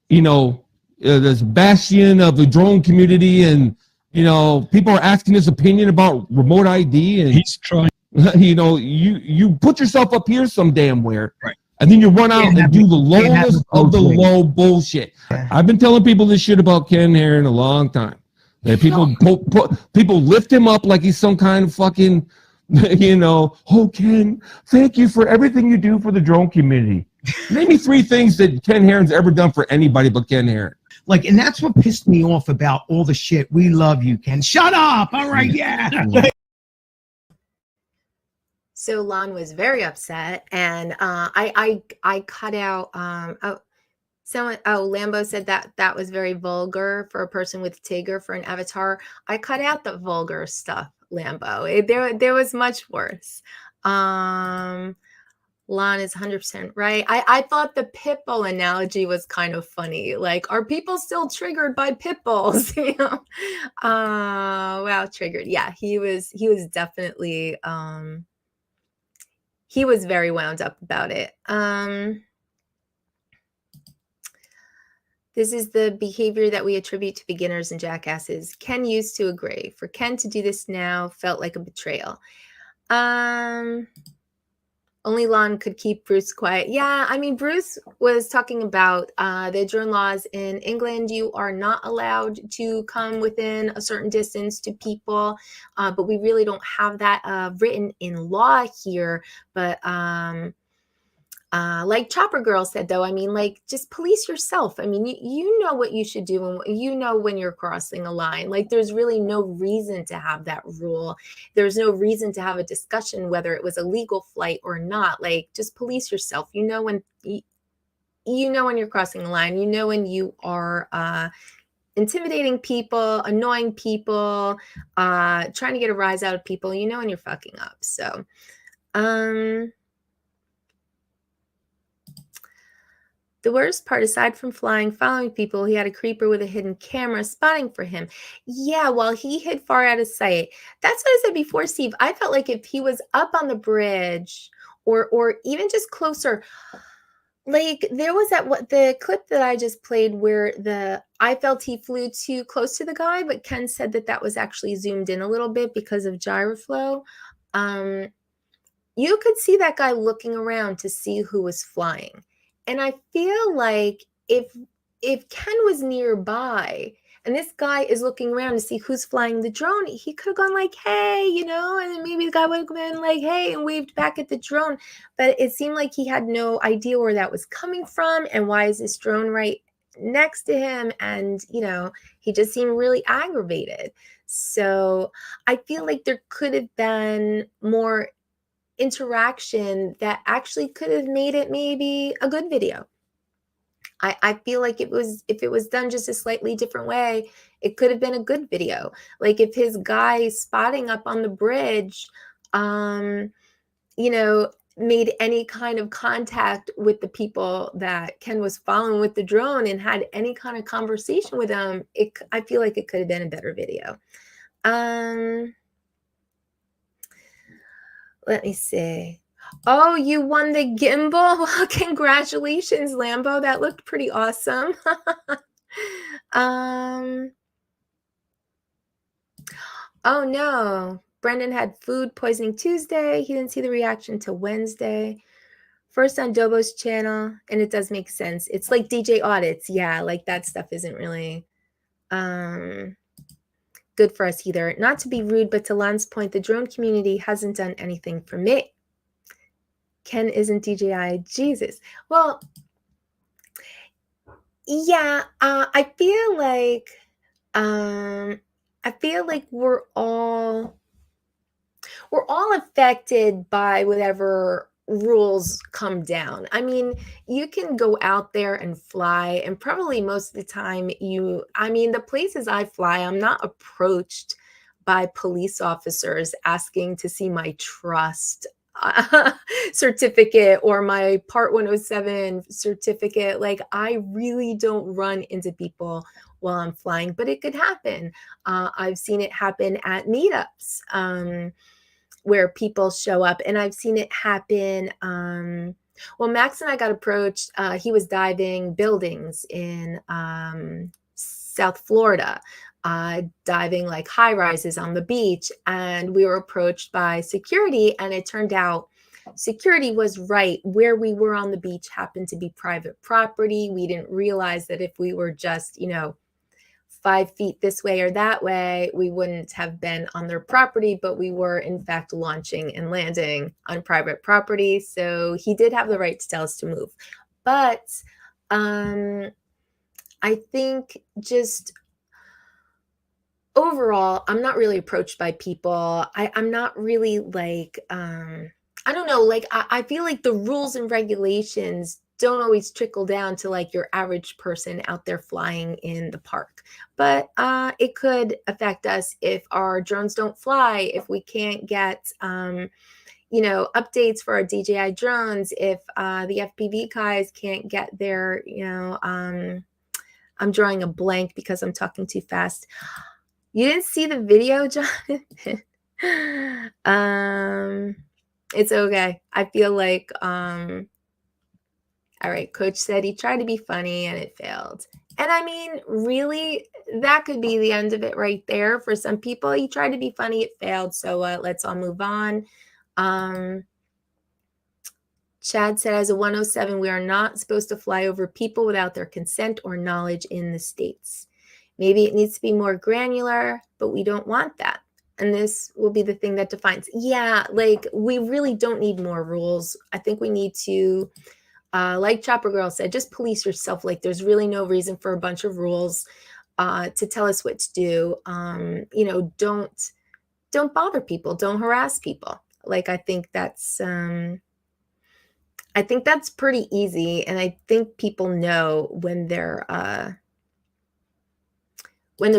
you know, this bastion of the drone community, and you know, people are asking his opinion about remote ID, and
he's trying.
You know, you put yourself up here some damn where, right, and then you run out and do the lowest of the low bullshit. I've been telling people this shit about Ken Heron a long time. That people lift him up like he's some kind of fucking, you know, oh, Ken, thank you for everything you do for the drone community. Name me 3 things that Ken Heron's ever done for anybody but Ken Heron.
Like, and that's what pissed me off about all the shit. We love you, Ken. Shut up. All right, yeah.
So Lon was very upset, and I cut out. Lambo said that was very vulgar for a person with Tigger for an avatar. I cut out the vulgar stuff, Lambo. There was much worse. Lon is 100% right. I thought the pit bull analogy was kind of funny. Like, are people still triggered by pit bulls? You know? Wow, triggered. Yeah, he was definitely he was very wound up about it. This is the behavior that we attribute to beginners and jackasses. Ken used to agree. For Ken to do this now felt like a betrayal. Only Lon could keep Bruce quiet. Yeah, I mean, Bruce was talking about the drone laws in England. You are not allowed to come within a certain distance to people, but we really don't have that written in law here. But like Chopper Girl said, though, I mean, like, just police yourself. I mean, you know what you should do, and you know when you're crossing a line. Like, there's really no reason to have that rule. There's no reason to have a discussion whether it was a legal flight or not. Like, just police yourself. You know when you're crossing a line. You know when you are intimidating people, annoying people, trying to get a rise out of people. You know when you're fucking up. So, the worst part, aside from following people, he had a creeper with a hidden camera spotting for him. Yeah, while he hid far out of sight. That's what I said before, Steve. I felt like if he was up on the bridge or even just closer, like there was the clip that I just played where I felt he flew too close to the guy, but Ken said that was actually zoomed in a little bit because of gyroflow. You could see that guy looking around to see who was flying. And I feel like if Ken was nearby and this guy is looking around to see who's flying the drone, he could have gone like, hey, you know, and then maybe the guy would have been like, hey, and waved back at the drone. But it seemed like he had no idea where that was coming from and why is this drone right next to him? And, you know, he just seemed really aggravated. So I feel like there could have been more interaction that actually could have made it maybe a good video. I feel like if it was done just a slightly different way, it could have been a good video. Like if his guy spotting up on the bridge, you know, made any kind of contact with the people that Ken was following with the drone and had any kind of conversation with them, I feel like it could have been a better video. Let me see. Oh, you won the gimbal? Well, congratulations, Lambo. That looked pretty awesome. Oh, no. Brendan had food poisoning Tuesday. He didn't see the reaction till Wednesday. First on Dobo's channel, and it does make sense. It's like DJ audits. Yeah, like that stuff isn't really good for us either. Not to be rude, but to Lan's point, the drone community hasn't done anything for me. Ken isn't DJI. Jesus. Well, yeah, I feel like we're all affected by whatever rules come down. I mean, you can go out there and fly, and probably most of the time the places I fly, I'm not approached by police officers asking to see my trust certificate or my Part 107 certificate. Like, I really don't run into people while I'm flying, but it could happen. I've seen it happen at meetups where people show up, and I've seen it happen. Well, Max and I got approached. He was diving buildings in South Florida, diving like high rises on the beach. And we were approached by security, and it turned out security was right. Where we were on the beach happened to be private property. We didn't realize that if we were just, 5 feet this way or that way, we wouldn't have been on their property, but we were in fact launching and landing on private property. So he did have the right to tell us to move. But I think just overall, I'm not really approached by people. I'm not really like, I don't know, like I feel like the rules and regulations don't always trickle down to like your average person out there flying in the park. But it could affect us if our drones don't fly, if we can't get updates for our DJI drones, if the FPV guys can't get their, I'm drawing a blank because I'm talking too fast. You didn't see the video, Jonathan? It's okay. I feel like, all right, coach said he tried to be funny and it failed. And I mean, really, that could be the end of it right there. For some people, he tried to be funny, it failed. So let's all move on. Chad said, as a 107, we are not supposed to fly over people without their consent or knowledge in the States. Maybe it needs to be more granular, but we don't want that. And this will be the thing that defines. Yeah, like we really don't need more rules. I think we need to, like Chopper Girl said, just police yourself. Like there's really no reason for a bunch of rules to tell us what to do. Don't bother people. Don't harass people. Like I think that's pretty easy, and I think people know when they're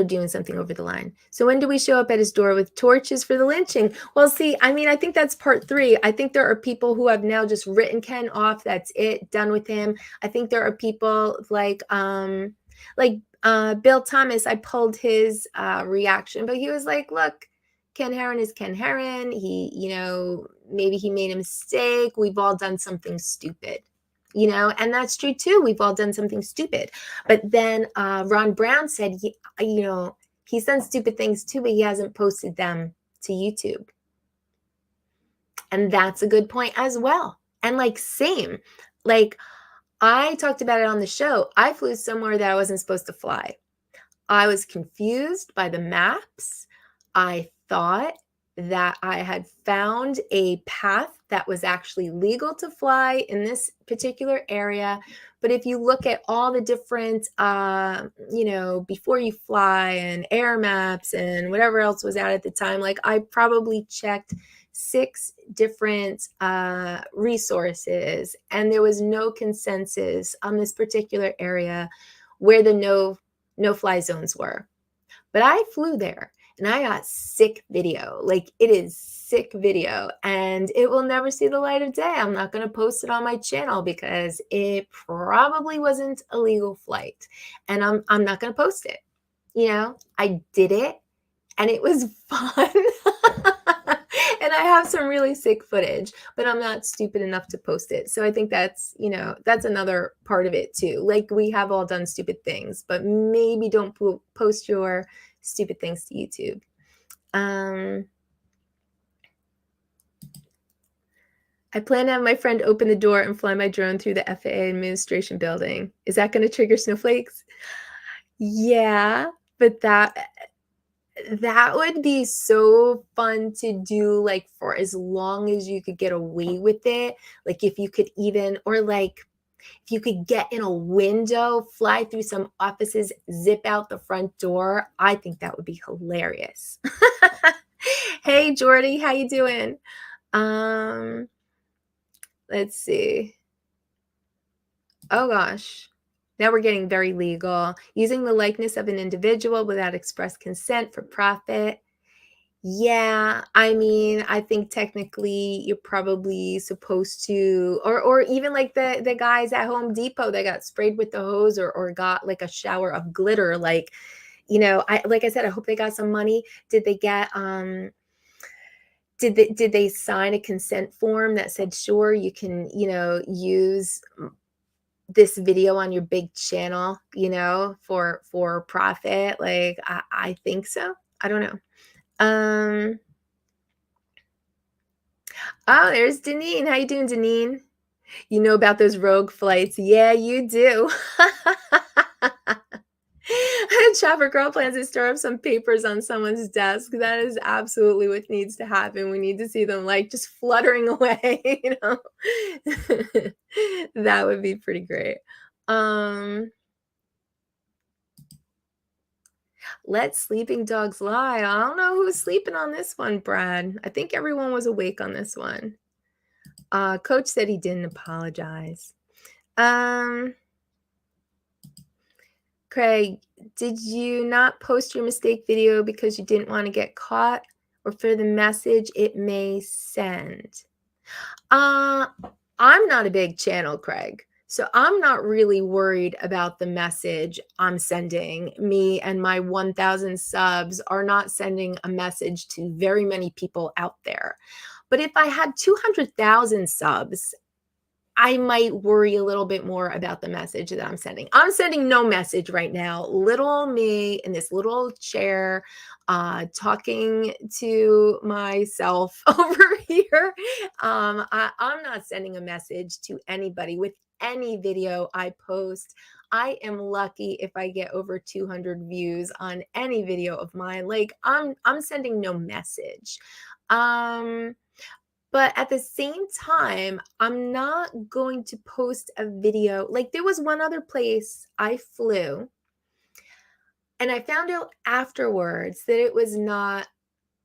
doing something over the line. So when do we show up at his door with torches for the lynching? Well, see, I mean, I think that's part 3. I think there are people who have now just written Ken off. That's it, done with him. I think there are people like Bill Thomas. I pulled his reaction, but he was like, look, Ken Heron is Ken Heron. He, maybe he made a mistake. We've all done something stupid, and that's true too. We've all done something stupid. But then Ron Brown said, he's done stupid things too, but he hasn't posted them to YouTube. And that's a good point as well. And like, same, like I talked about it on the show. I flew somewhere that I wasn't supposed to fly. I was confused by the maps. I thought that I had found a path that was actually legal to fly in this particular area. But if you look at all the different, before you fly and air maps and whatever else was out at the time, like I probably checked 6 different resources, and there was no consensus on this particular area where the no-fly zones were. But I flew there. And I got sick video. Like it is sick video, and it will never see the light of day. I'm not going to post it on my channel because it probably wasn't a legal flight, and I'm not going to post it. I did it, and it was fun. And I have some really sick footage, but I'm not stupid enough to post it. So I think that's another part of it too. Like we have all done stupid things, but maybe don't post your stupid things to YouTube. I plan to have my friend open the door and fly my drone through the FAA administration building. Is that going to trigger snowflakes? Yeah, but that would be so fun to do, like for as long as you could get away with it. Like if you could even, or like if you could get in a window, fly through some offices, zip out the front door, I think that would be hilarious. Hey, Jordy, how you doing? Let's see. Oh, gosh. Now we're getting very legal. Using the likeness of an individual without express consent for profit. Yeah, I mean, I think technically you're probably supposed to, or even like the guys at Home Depot that got sprayed with the hose or got like a shower of glitter. Like, like I said, I hope they got some money. Did they get, did they sign a consent form that said, sure, you can, use this video on your big channel, for profit? Like, I think so. I don't know. Oh, there's Deneen. How you doing, Deneen? You know about those rogue flights? Yeah, you do. Chopper Girl plans to stir up some papers on someone's desk. That is absolutely what needs to happen. We need to see them like just fluttering away, That would be pretty great. Let sleeping dogs lie. I don't know who's sleeping on this one, Brad. I think everyone was awake on this one. Coach said he didn't apologize. Craig, did you not post your mistake video because you didn't want to get caught or for the message it may send? I'm not a big channel, Craig. So I'm not really worried about the message I'm sending. Me and my 1,000 subs are not sending a message to very many people out there. But if I had 200,000 subs, I might worry a little bit more about the message that I'm sending. I'm sending no message right now. Little me in this little chair, talking to myself over here. I'm not sending a message to anybody with any video I post. I am lucky if I get over 200 views on any video of mine. Like I'm sending no message. But at the same time, I'm not going to post a video. Like there was one other place I flew and I found out afterwards that it was not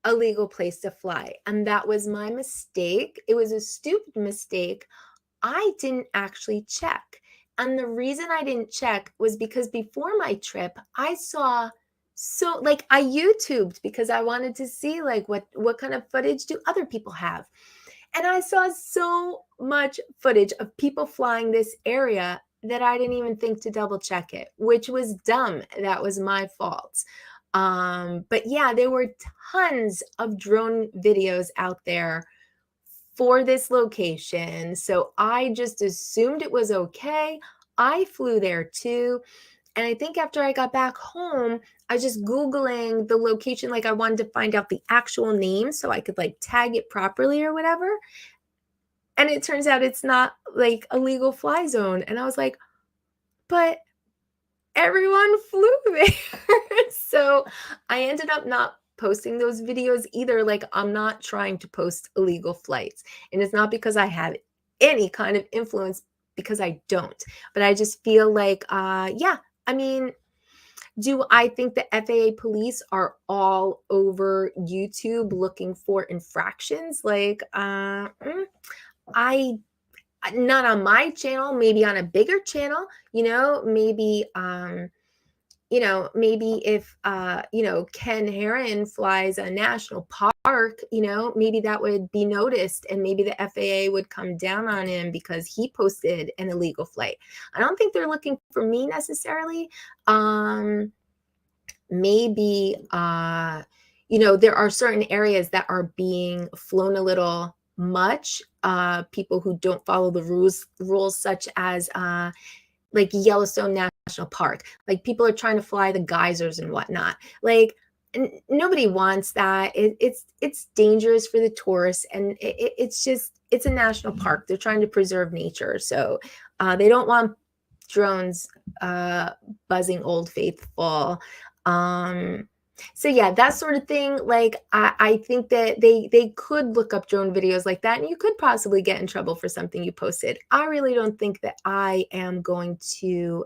a legal place to fly. And that was my mistake. It was a stupid mistake. I didn't actually check. And the reason I didn't check was because before my trip, I saw like I YouTubed because I wanted to see like what kind of footage do other people have. And I saw so much footage of people flying this area that I didn't even think to double check it, which was dumb. That was my fault. But yeah, there were tons of drone videos out there for this location. So I just assumed it was okay. I flew there too. And I think after I got back home, I was just Googling the location. Like I wanted to find out the actual name so I could like tag it properly or whatever. And it turns out it's not like a legal fly zone. And I was like, but everyone flew there. So I ended up not posting those videos either. Like I'm not trying to post illegal flights. And it's not because I have any kind of influence, because I don't. But I just feel like, yeah, I mean, do I think the FAA police are all over YouTube looking for infractions? Like, not on my channel, maybe on a bigger channel, maybe, maybe if, Ken Heron flies a national park, maybe that would be noticed and maybe the FAA would come down on him because he posted an illegal flight. I don't think they're looking for me necessarily. Maybe, there are certain areas that are being flown a little much. People who don't follow the rules such as, like Yellowstone National Park. Like people are trying to fly the geysers and whatnot. Like nobody wants that. It's dangerous for the tourists, and it's a national park. They're trying to preserve nature, so they don't want drones buzzing Old Faithful. So yeah, that sort of thing. Like I think that they could look up drone videos like that, and you could possibly get in trouble for something you posted. I really don't think that I am going to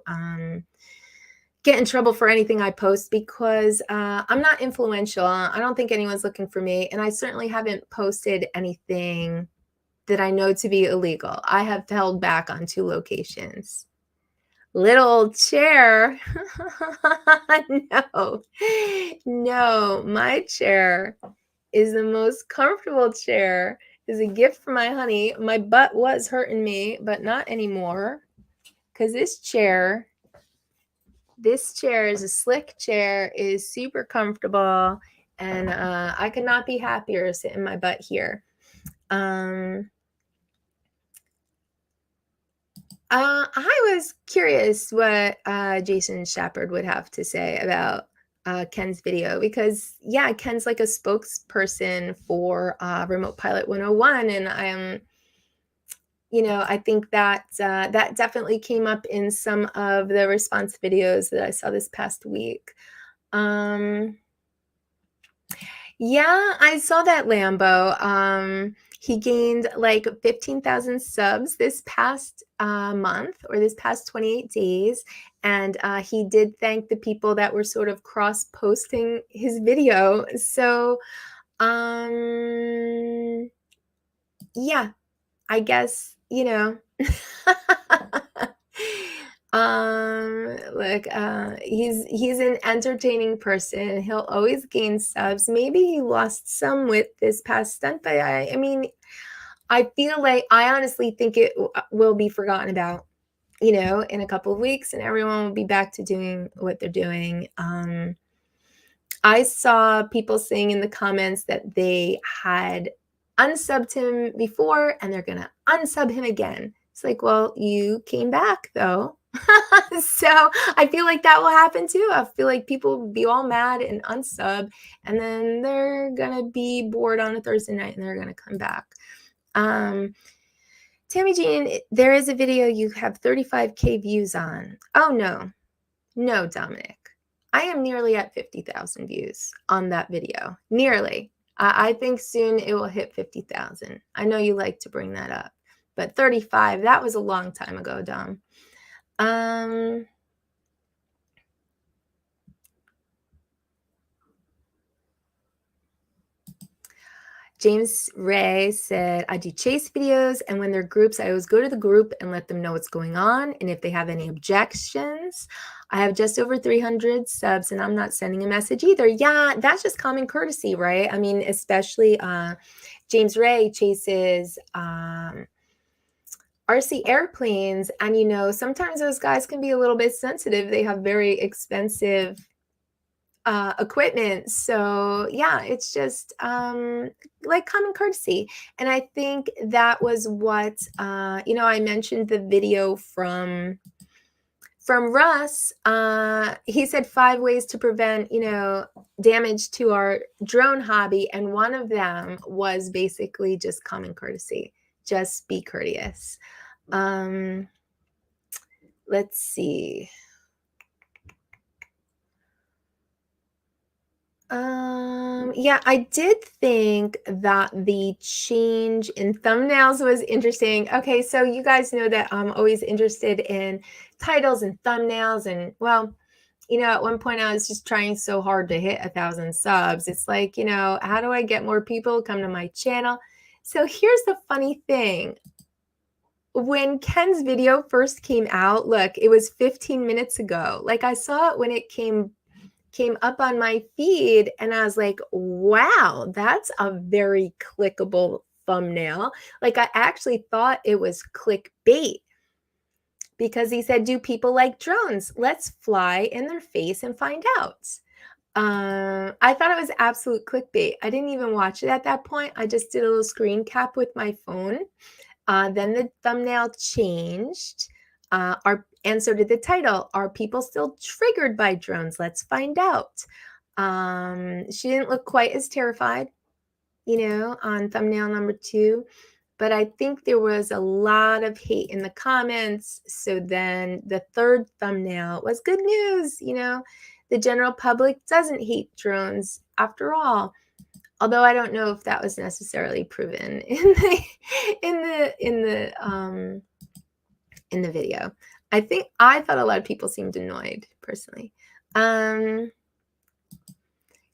get in trouble for anything I post because I'm not influential. I don't think anyone's looking for me, and I certainly haven't posted anything that I know to be illegal. I have held back on 2 locations. Little chair. No, my chair is the most comfortable chair. It's a gift from my honey. My butt was hurting me, but not anymore. Because this chair is a slick chair, is super comfortable, and I could not be happier sitting my butt here. I was curious what Jason Shepard would have to say about Ken's video because, yeah, Ken's like a spokesperson for Remote Pilot 101, and I think that that definitely came up in some of the response videos that I saw this past week. Yeah, I saw that Lambo. He gained like 15,000 subs this past month or this past 28 days. And he did thank the people that were sort of cross-posting his video. So, yeah, I guess, Look, he's an entertaining person. He'll always gain subs. Maybe he lost some with this past stunt, but I mean, I feel like I honestly think it will be forgotten about, you know, in a couple of weeks, and everyone will be back to doing what they're doing. I saw people saying in the comments that they had unsubbed him before and they're gonna unsub him again. It's like, well, you came back though. So I feel like that will happen too. I feel like people will be all mad and unsub, and then they're gonna be bored on a Thursday night and they're gonna come back. Tammie Jean, there is a video you have 35K views on. Oh no, Dominic. I am nearly at 50,000 views on that video. Nearly. I think soon it will hit 50,000. I know you like to bring that up, but 35, that was a long time ago, Dom. James Ray said, I do chase videos, and when they're groups, I always go to the group and let them know what's going on. And if they have any objections, I have just over 300 subs, and I'm not sending a message either. Yeah, that's just common courtesy, right? I mean, especially James Ray chases RC airplanes, and you know, sometimes those guys can be a little bit sensitive. They have very expensive equipment. So yeah, it's just like common courtesy. And I think that was what you know, I mentioned the video from Russ. He said 5 ways to prevent, you know, damage to our drone hobby, and one of them was basically just common courtesy. Just be courteous. Let's see. Yeah, I did think that the change in thumbnails was interesting. Okay, so you guys know that I'm always interested in titles and thumbnails, and well, you know, at one point I was just trying so hard to hit 1,000 subs. It's like, you know, how do I get more people to come to my channel? So here's the funny thing. When Ken's video first came out, look, it was 15 minutes ago. Like, I saw it when it came up on my feed, and I was like, wow, that's a very clickable thumbnail. Like, I actually thought it was clickbait, because he said, do people like drones? Let's fly in their face and find out. I thought it was absolute clickbait. I didn't even watch it at that point. I just did a little screen cap with my phone. Then the thumbnail changed. And so did the title. Are people still triggered by drones? Let's find out. She didn't look quite as terrified, you know, on thumbnail number 2. But I think there was a lot of hate in the comments. So then the third thumbnail was good news. You know, the general public doesn't hate drones after all. Although I don't know if that was necessarily proven in the video. I thought a lot of people seemed annoyed personally.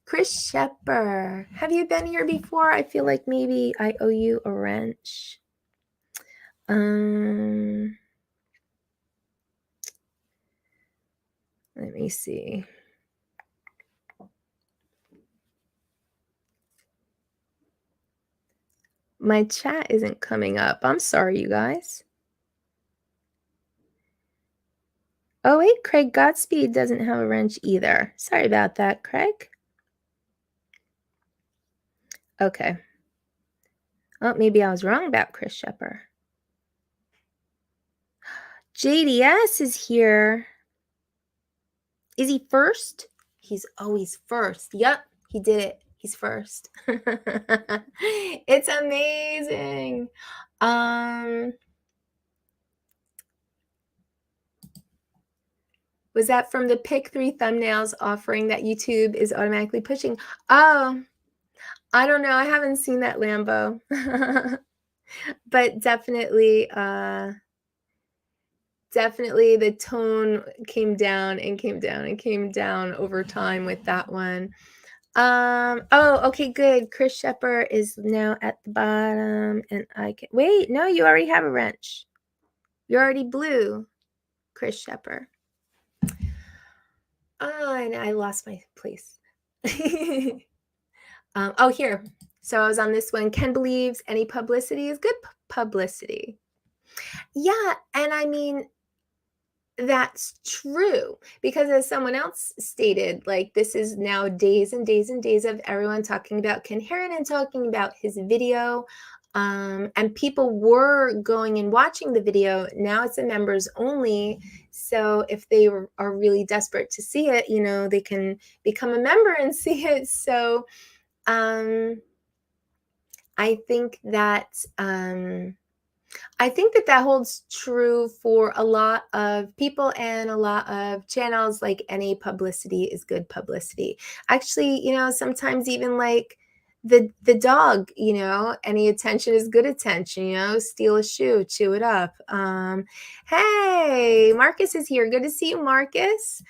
Chris Shepard, have you been here before? I feel like maybe I owe you a wrench. Let me see. My chat isn't coming up. I'm sorry, you guys. Oh, wait, Craig Godspeed doesn't have a wrench either. Sorry about that, Craig. Okay. Oh, maybe I was wrong about Chris Shepard. JDS is here. Is he first? He's always first. Yep, he did it. He's first. It's amazing. Was that from the pick 3 thumbnails offering that YouTube is automatically pushing? Oh, I don't know. I haven't seen that, Lambo. But definitely, definitely the tone came down and came down and came down over time with that one. Oh, okay, good. Chris Shepard is now at the bottom, and I can wait. No, you already have a wrench. You're already blue. Chris Shepper. Oh, and I lost my place. Oh, here. So I was on this one. Ken believes any publicity is good publicity. Yeah, and I mean, that's true because as someone else stated, like this is now days and days and days of everyone talking about Ken Heron and talking about his video. And people were going and watching the video. Now it's a members only. So if they are really desperate to see it, you know, they can become a member and see it. So I think that that holds true for a lot of people and a lot of channels. Like any publicity is good publicity. Actually, you know, sometimes even like the dog, you know, any attention is good attention, you know, steal a shoe, chew it up. Hey, Marcus is here. Good to see you, Marcus.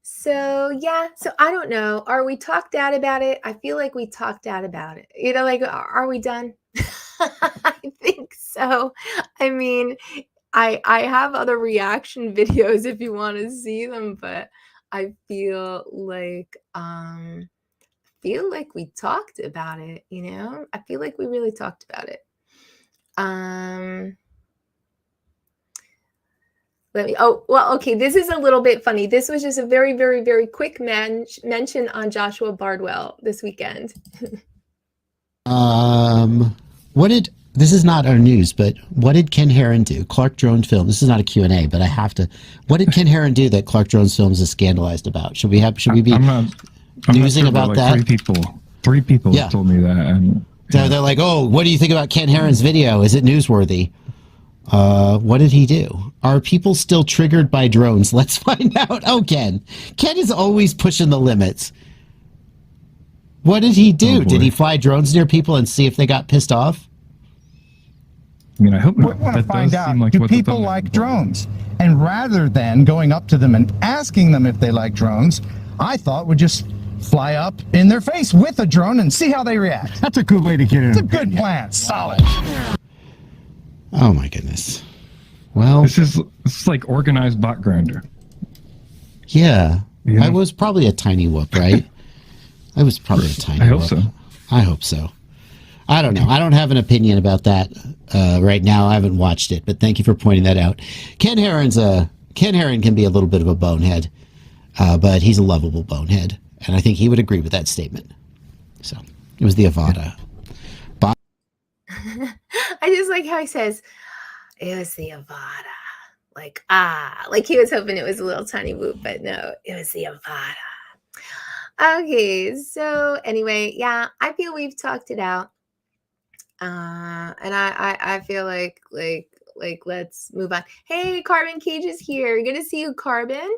So yeah, so I don't know. Are we talked out about it? I feel like we talked out about it. You know, like, are we done? I think so. I mean, I have other reaction videos if you want to see them, but I feel like we talked about it, you know? I feel like we really talked about it. Okay, this is a little bit funny. This was just a very, very, very quick mention on Joshua Bardwell this weekend.
This is not our news, but what did Ken Heron do? Clark Drone Film. This is not a Q&A, but I have to. What did Ken Heron do that Clark Drones Films is scandalized about? Should we be
I'm
newsing
sure,
about
like
that?
Three people
Yeah.
told me that. And
So they're like, oh, what do you think about Ken Heron's video? Is it newsworthy? What did he do? Are people still triggered by drones? Let's find out. Oh, Ken. Ken is always pushing the limits. What did he do?
Oh,
did he fly drones near people and see if they got pissed off?
I mean, I hope
We
not.
want to
That
find
does
out,
seem like
do
what the
people
thumbnail
like
implies.
drones? And rather than going up to them and asking them if they like drones, I thought we'd just fly up in their face with a drone and see how they react.
That's a good way to get in.
It's a good plan. Solid.
Oh, my goodness. Well,
This is like organized bot grinder.
yeah.
Yeah.
I was probably a tiny whoop, right? I was probably a tiny
I hope
whoop.
so.
I hope so. I don't know. I don't have an opinion about that right now. I haven't watched it, but thank you for pointing that out. Ken Heron can be a little bit of a bonehead, but he's a lovable bonehead, and I think he would agree with that statement. So it was the Avada.
I just like how he says, it was the Avada. Like he was hoping it was a little tiny whoop, but no, it was the Avada. Okay, so anyway, yeah, I feel we've talked it out. And I feel like let's move on. Hey, Carbon Cage is here. Good to see you, Carbon.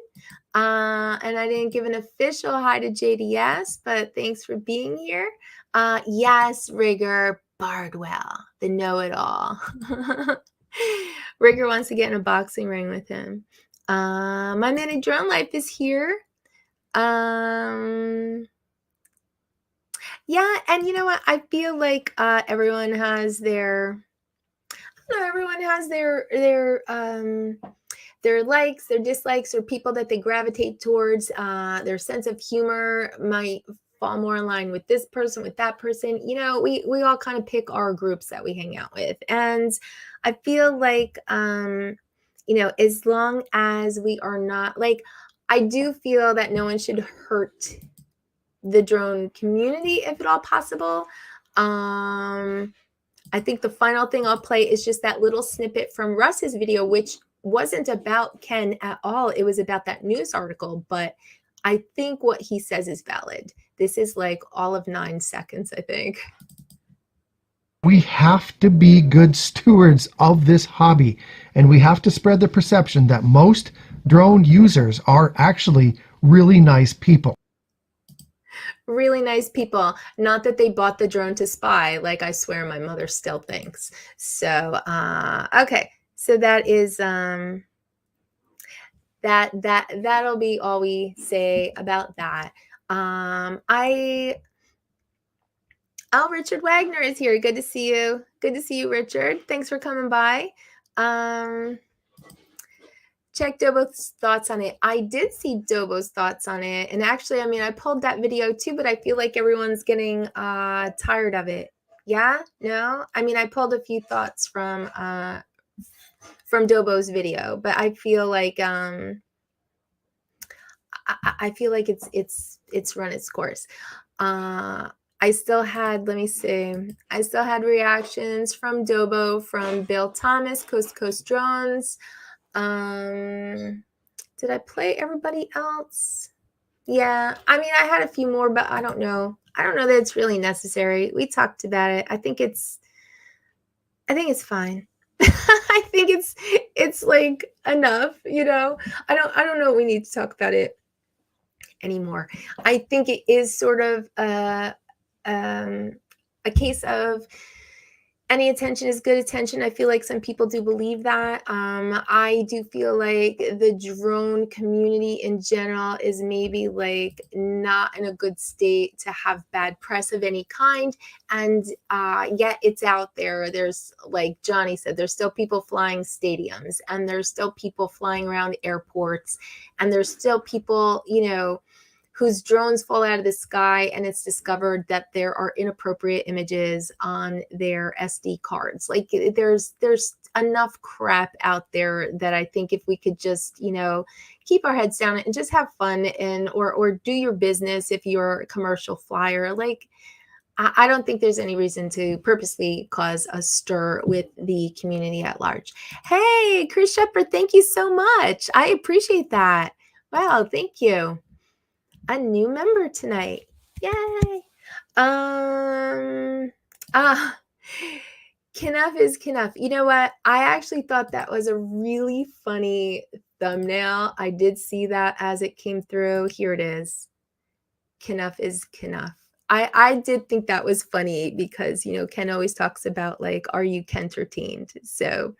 And I didn't give an official hi to JDS, but thanks for being here. Yes, Rigger Bardwell, the know-it-all. Rigger wants to get in a boxing ring with him. My man in Drone Life is here. Yeah, and you know what? I feel like everyone has their likes, their dislikes, or people that they gravitate towards. Their sense of humor might fall more in line with this person, with that person. You know, we all kind of pick our groups that we hang out with, and I feel like you know, as long as we are not like, I do feel that no one should hurt the drone community if at all possible. I think the final thing I'll play is just that little snippet from Russ's video, which wasn't about Ken at all. It was about that news article, but I think what he says is valid. This is like all of 9 seconds, I think.
We have to be good stewards of this hobby, and we have to spread the perception that most drone users are actually really nice people.
Really nice people. Not that they bought the drone to spy, like I swear my mother still thinks. So, okay. So that is that'll be all we say about that. Richard Wagner is here. Good to see you. Good to see you, Richard. Thanks for coming by. check Dobo's thoughts on it. I did see Dobo's thoughts on it. And actually, I mean, I pulled that video too, but I feel like everyone's getting tired of it. Yeah? No? I mean, I pulled a few thoughts from Dobo's video, but I feel like I feel like it's run its course. I still had, let me see, I still had reactions from Dobo, from Bill Thomas, Coast to Coast Drones. Did I play everybody else? Yeah, I mean, I had a few more, but I don't know. I don't know that it's really necessary. We talked about it. I think it's fine. I think it's like enough, you know. I don't know. We need to talk about it anymore. I think it is sort of a case of any attention is good attention. I feel like some people do believe that. I do feel like the drone community in general is maybe like not in a good state to have bad press of any kind. And yet it's out there. There's, like Johnny said, there's still people flying stadiums, and there's still people flying around airports, and there's still people, you know, whose drones fall out of the sky and it's discovered that there are inappropriate images on their SD cards. Like there's enough crap out there that I think if we could just, you know, keep our heads down and just have fun and or do your business if you're a commercial flyer, like I don't think there's any reason to purposely cause a stir with the community at large. Hey, Chris Shepard, thank you so much. I appreciate that. Wow, thank you. A new member tonight. Yay. Knuff is Knuff. You know what? I actually thought that was a really funny thumbnail. I did see that as it came through. Here it is. Knuff is Knuff. I did think that was funny because, you know, Ken always talks about like, are you Kentertained? So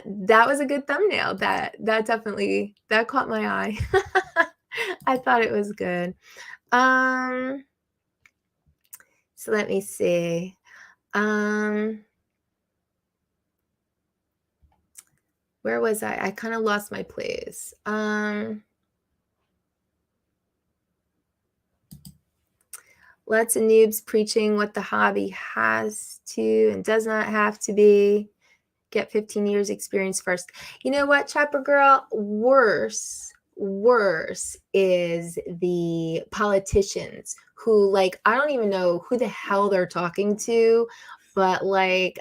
that was a good thumbnail. That definitely, that caught my eye. I thought it was good. So let me see. Where was I? I kind of lost my place. Lots of noobs preaching what the hobby has to and does not have to be. Get 15 years experience first. You know what, Chopper Girl? Worse is the politicians who, like, I don't even know who the hell they're talking to, but like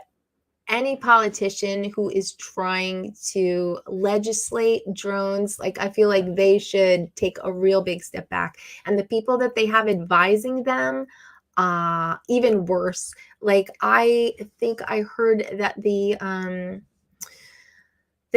any politician who is trying to legislate drones, like I feel like they should take a real big step back. And the people that they have advising them, even worse. Like I think I heard that the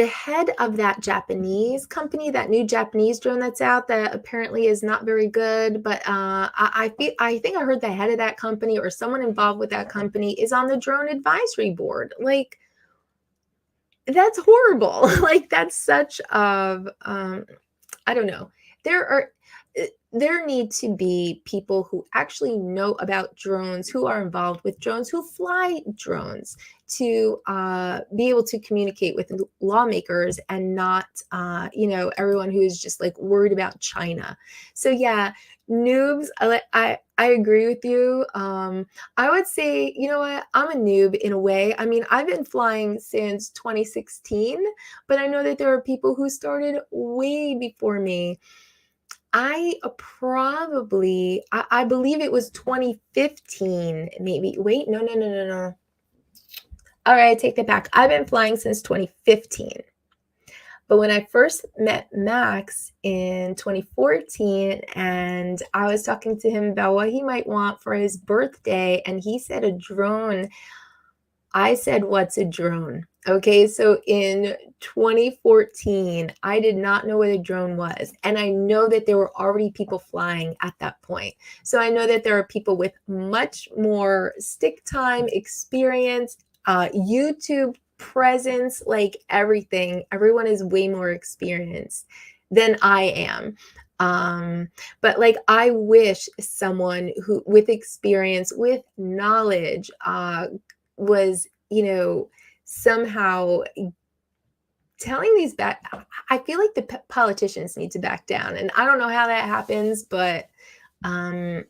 head of that Japanese company, that new Japanese drone that's out that apparently is not very good, but I think I heard the head of that company or someone involved with that company is on the drone advisory board. Like, that's horrible. Like, that's such of, I don't know. There need to be people who actually know about drones, who are involved with drones, who fly drones, to be able to communicate with lawmakers and not, you know, everyone who is just like worried about China. So yeah, noobs, I agree with you. I would say, you know what, I'm a noob in a way. I mean, I've been flying since 2016, but I know that there are people who started way before me. I believe it was 2015, maybe. Wait, no. All right, I take that back. I've been flying since 2015. But when I first met Max in 2014, and I was talking to him about what he might want for his birthday, and he said a drone. I said, what's a drone? Okay, so in 2014, I did not know what a drone was. And I know that there were already people flying at that point. So I know that there are people with much more stick time, experience, YouTube presence, like everything. Everyone is way more experienced than I am. But like, I wish someone who with experience, with knowledge, was, you know, somehow telling these back, I feel like the politicians need to back down, and I don't know how that happens, but I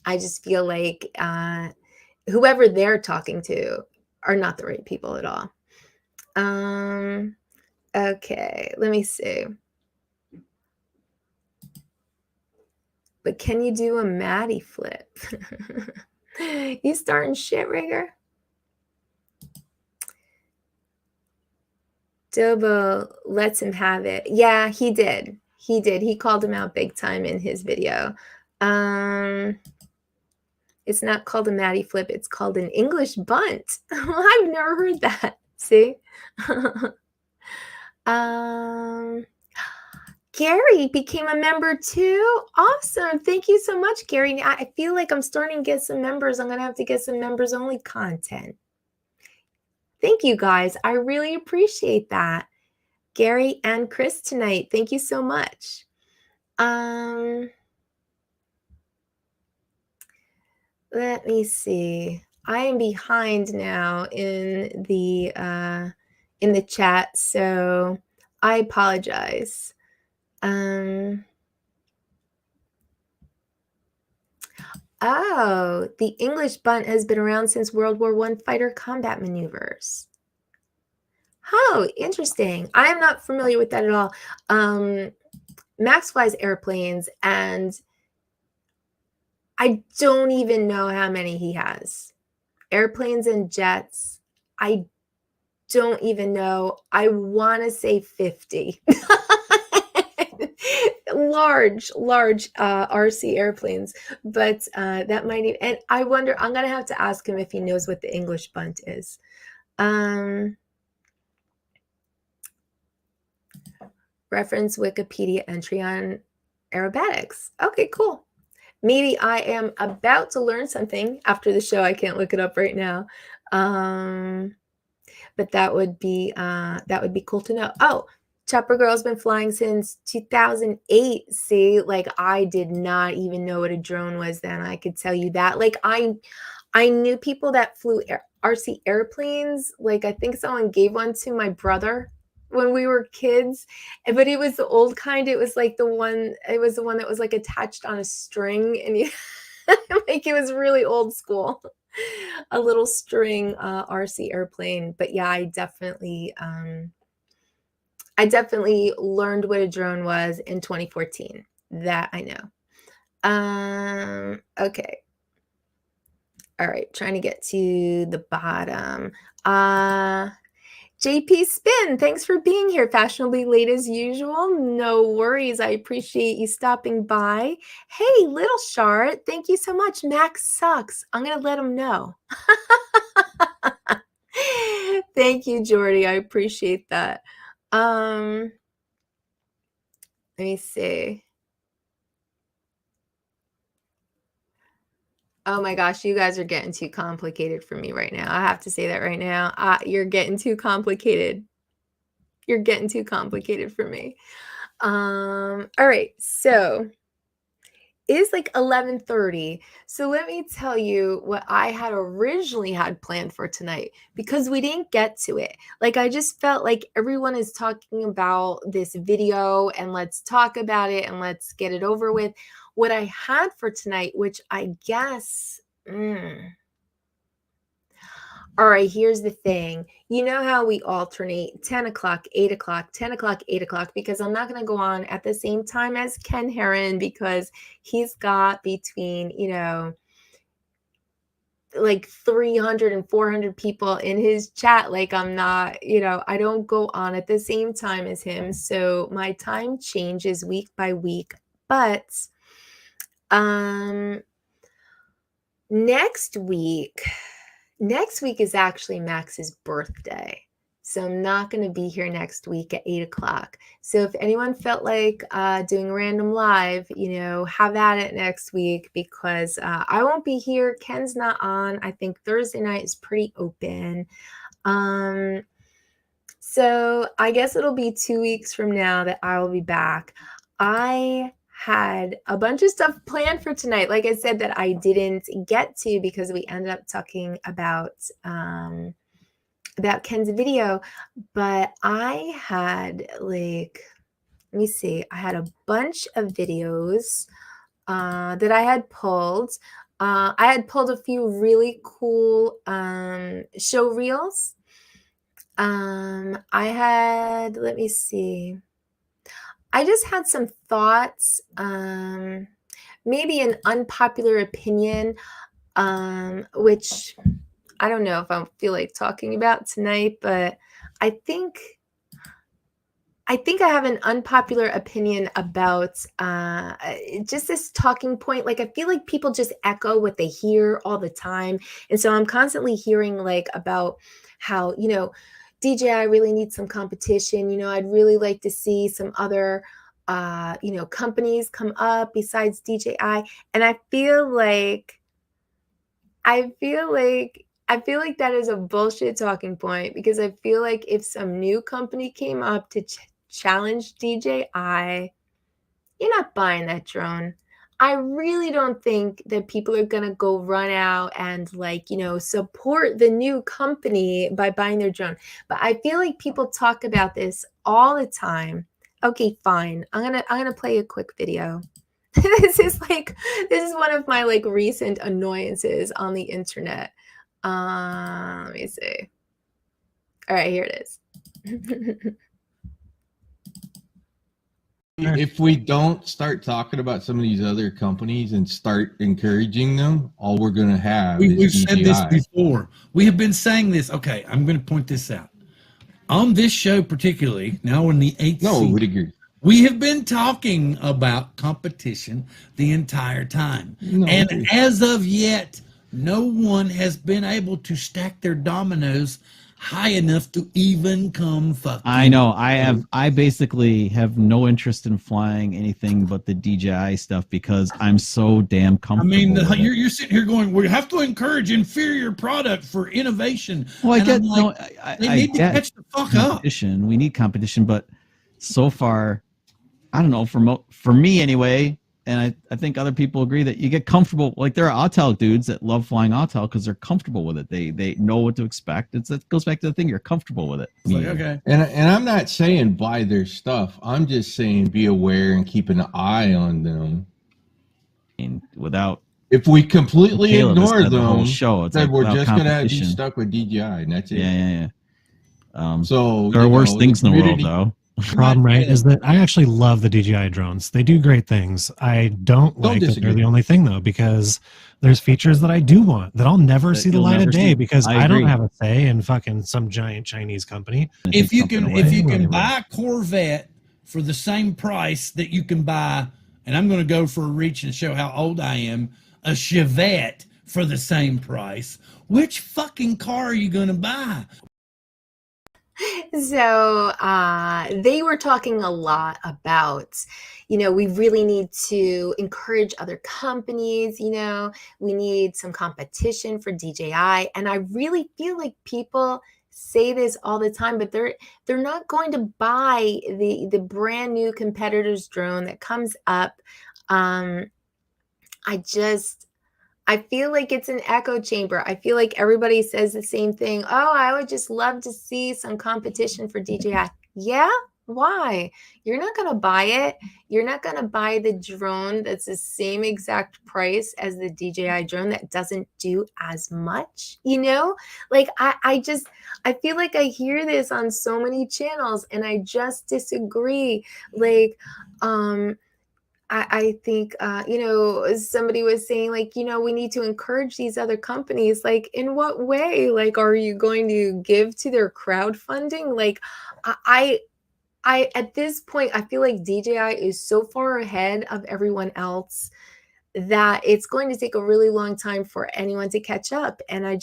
just feel like whoever they're talking to are not the right people at all. Okay, let me see. But can you do a Maddie flip? You starting shit, Rigger? Dobo lets him have it. Yeah, he did. He did. He called him out big time in his video. It's not called a Maddie flip. It's called an English bunt. I've never heard that. See? Gary became a member too. Awesome. Thank you so much, Gary. I feel like I'm starting to get some members. I'm going to have to get some members only content. Thank you guys. I really appreciate that. Gary and Chris tonight. Thank you so much. Let me see. I am behind now in the chat, so I apologize. Oh, the English bunt has been around since World War I fighter combat maneuvers. Oh, interesting. I am not familiar with that at all. Max flies airplanes, and I don't even know how many he has. Airplanes and jets, I don't even know. I want to say 50. large RC airplanes, but that might even, and I wonder, I'm going to have to ask him if he knows what the English bunt is. Reference Wikipedia entry on aerobatics. Okay, cool. Maybe I am about to learn something after the show. I can't look it up right now. But that would be cool to know. Oh, Chopper Girl's been flying since 2008. See, like I did not even know what a drone was then. I could tell you that. Like I knew people that flew RC airplanes. Like I think someone gave one to my brother when we were kids, but it was the old kind. It was like the one that was like attached on a string, and like it was really old school. A little string RC airplane. But yeah, I definitely learned what a drone was in 2014. That I know. Okay. All right, trying to get to the bottom. JP Spin, thanks for being here. Fashionably late as usual. No worries. I appreciate you stopping by. Hey, Little Shard, thank you so much. Max sucks. I'm going to let him know. Thank you, Jordy. I appreciate that. Let me see. Oh my gosh, you guys are getting too complicated for me right now. I have to say that right now. You're getting too complicated. You're getting too complicated for me. All right, so it is like 11:30. So let me tell you what I had originally had planned for tonight, because we didn't get to it. Like I just felt like everyone is talking about this video, and let's talk about it and let's get it over with. What I had for tonight, which I guess, all right, here's the thing. You know how we alternate 10 o'clock, 8 o'clock, 10 o'clock, 8 o'clock, because I'm not going to go on at the same time as Ken Heron, because he's got between, like 300 and 400 people in his chat. Like I'm not, I don't go on at the same time as him. So my time changes week by week, but next week is actually Max's birthday. So I'm not going to be here next week at 8 o'clock. So if anyone felt like doing a random live, have at it next week, because I won't be here. Ken's not on. I think Thursday night is pretty open. So I guess it'll be 2 weeks from now that I will be back. I had a bunch of stuff planned for tonight, like I said, that I didn't get to because we ended up talking about about Ken's video, but I had like, let me see, I had a bunch of videos that I had pulled. I had pulled a few really cool show reels. I had, let me see, I just had some thoughts, maybe an unpopular opinion, which I don't know if I feel like talking about tonight, but I think I have an unpopular opinion about just this talking point. Like, I feel like people just echo what they hear all the time. And so I'm constantly hearing like about how, DJI really needs some competition. I'd really like to see some other, companies come up besides DJI. And I feel like that is a bullshit talking point, because I feel like if some new company came up to challenge DJI, you're not buying that drone. I really don't think that people are going to go run out and support the new company by buying their drone. But I feel like people talk about this all the time. Okay, fine. I'm going to play a quick video. This is one of my recent annoyances on the internet. Let me see. All right, here it is.
If we don't start talking about some of these other companies and start encouraging them, all we're going to have is
We've said this
DJI.
before. We have been saying this. Okay, I'm going to point this out. On this show particularly, now in the 8th
No,
season,
would agree.
we have been talking about competition the entire time.
No,
and as of yet, no one has been able to stack their dominoes high enough to even come fucking.
I know. I basically have no interest in flying anything but the DJI stuff because I'm so damn
I
comfortable.
mean,
with it.
you're sitting here going, we have to encourage inferior product for innovation.
Well, I
And
get
I'm like, they need to
get
catch the fuck up.
competition. We need competition, but so far, I don't know. For me anyway, and I think other people agree that you get comfortable. Like there are Autel dudes that love flying Autel because they're comfortable with it. They know what to expect. It goes back to the thing. You're comfortable with it.
It's like, okay.
And I'm not saying buy their stuff. I'm just saying be aware and keep an eye on them.
And without,
if we completely
Caleb has
ignore
said the whole
them,
show, it's
then
like
we're
without
just gonna be
competition.
stuck with DJI, and that's it.
Yeah.
So
there are worse things in the world,
community-
though.
Problem, right, is that I actually love the DJI drones. They do great things. I don't like that they're
disagree.
the only thing, though, because there's features that I do want that I'll never see the
you'll
light of
never
day
see.
because
I
I don't
agree.
have a say in fucking some giant Chinese company.
If you
something
can
away.
buy a Corvette for the same price that you can buy, and I'm going to go for a reach and show how old I am, a Chevette for the same price, which fucking car are you going to buy?
So they were talking a lot about, we really need to encourage other companies, we need some competition for DJI. And I really feel like people say this all the time, but they're not going to buy the brand new competitor's drone that comes up. I feel like it's an echo chamber. I feel like everybody says the same thing. Oh, I would just love to see some competition for DJI. Yeah? Why? You're not going to buy it. You're not going to buy the drone that's the same exact price as the DJI drone that doesn't do as much, I feel like I hear this on so many channels and I just disagree. I think, somebody was saying we need to encourage these other companies. In what way? Are you going to give to their crowdfunding? I at this point, I feel like DJI is so far ahead of everyone else that it's going to take a really long time for anyone to catch up. And I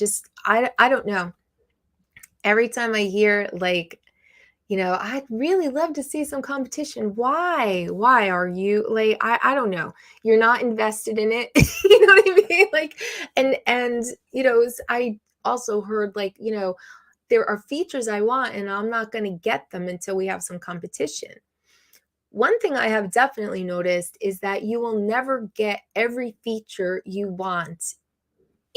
don't know. Every time I hear I'd really love to see some competition. Why? Why are you I don't know. You're not invested in it. You know what I mean? I also heard there are features I want and I'm not going to get them until we have some competition. One thing I have definitely noticed is that you will never get every feature you want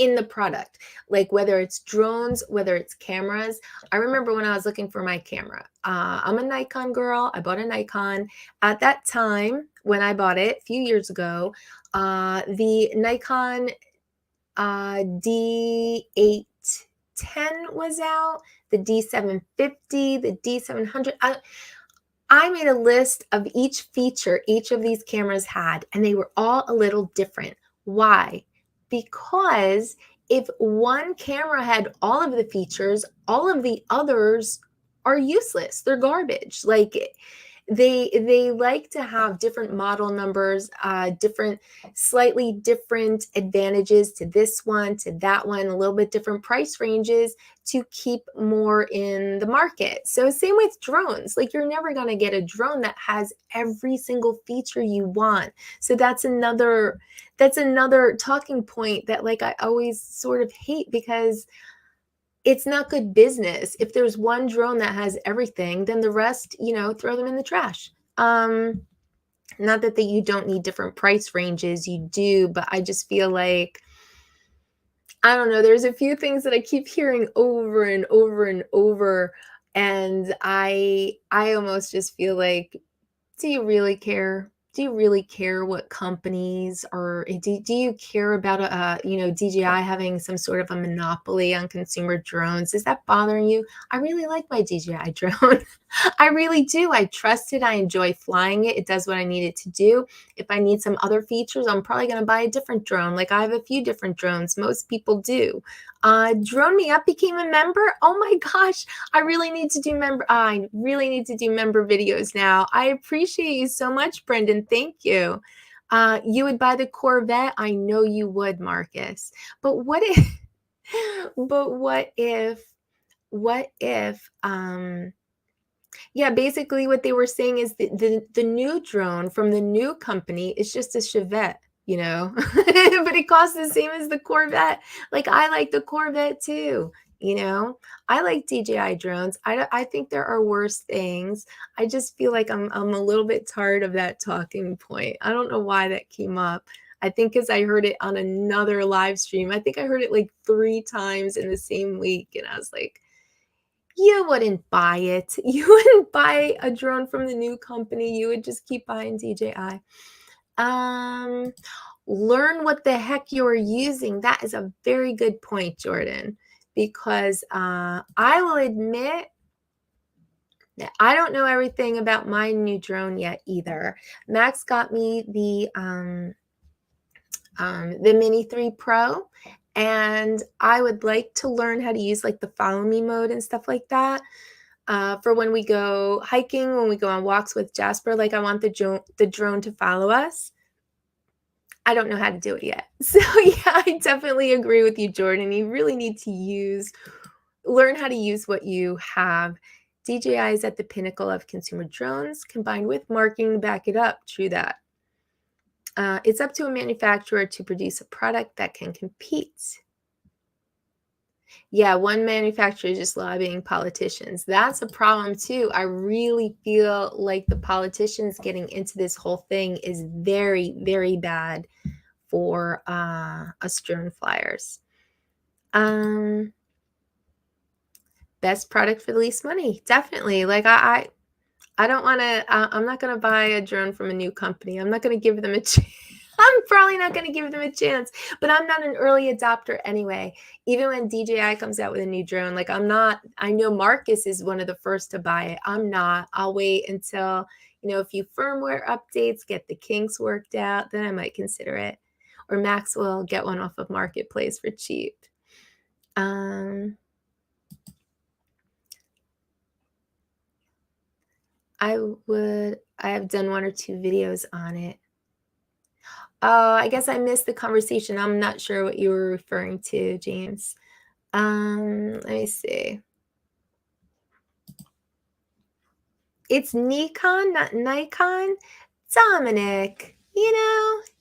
in the product, like whether it's drones, whether it's cameras. I remember when I was looking for my camera, I'm a Nikon girl. I bought a Nikon at that time. When I bought it a few years ago, the Nikon D810 was out, the D750, the D700. I made a list of each feature each of these cameras had, and they were all a little different. Why? Because if one camera had all of the features, all of the others are useless. They're garbage. Like they like to have different model numbers, slightly different advantages to this one, to that one, a little bit different price ranges to keep more in the market. So same with drones. Like you're never going to get a drone that has every single feature you want. So that's another talking point that like I always sort of hate, because it's not good business. If there's one drone that has everything, then the rest, throw them in the trash. Not that you don't need different price ranges, you do, but I just feel like, I don't know, there's a few things that I keep hearing over and over and over, and I almost just feel like, do you really care? Do you really care what companies are? Do you care about DJI having some sort of a monopoly on consumer drones? Is that bothering you? I really like my DJI drone. I really do. I trust it. I enjoy flying it. It does what I need it to do. If I need some other features, I'm probably going to buy a different drone. Like I have a few different drones. Most people do. Drone Me Up became a member. Oh my gosh. I really need to do member videos now. I appreciate you so much, Brendan. Thank you. You would buy the Corvette. I know you would, Marcus. But what if, basically what they were saying is the new drone from the new company is just a Chevette, but it costs the same as the Corvette. Like I like the Corvette too, I like DJI drones. I think there are worse things. I just feel like I'm a little bit tired of that talking point. I don't know why that came up. I think because I heard it on another live stream. I think I heard it like 3 times in the same week, and I was like, you wouldn't buy it. You wouldn't buy a drone from the new company. You would just keep buying DJI. Learn what the heck you're using. That is a very good point, Jordan, because I will admit that I don't know everything about my new drone yet either. Max got me the Mini 3 Pro, and I would like to learn how to use like the follow me mode and stuff like that for when we go hiking, when we go on walks with Jasper. Like I want the drone to follow us. I don't know how to do it yet. So yeah, I definitely agree with you, Jordan. You really need to learn how to use what you have. DJI is at the pinnacle of consumer drones, combined with marketing to back it up. True that. It's up to a manufacturer to produce a product that can compete. Yeah, one manufacturer is just lobbying politicians. That's a problem too. I really feel like the politicians getting into this whole thing is very, very bad for us drone flyers. Best product for the least money. Definitely. Like I don't want to, I'm not going to buy a drone from a new company. I'm not going to give them a chance. I'm probably not going to give them a chance, but I'm not an early adopter anyway. Even when DJI comes out with a new drone, like I know Marcus is one of the first to buy it. I'm not. I'll wait until, a few firmware updates, get the kinks worked out, then I might consider it. Or Max will get one off of Marketplace for cheap. I have done 1 or 2 videos on it. Oh, I guess I missed the conversation. I'm not sure what you were referring to, James. Let me see. It's Nikon, not Nikon. Dominic,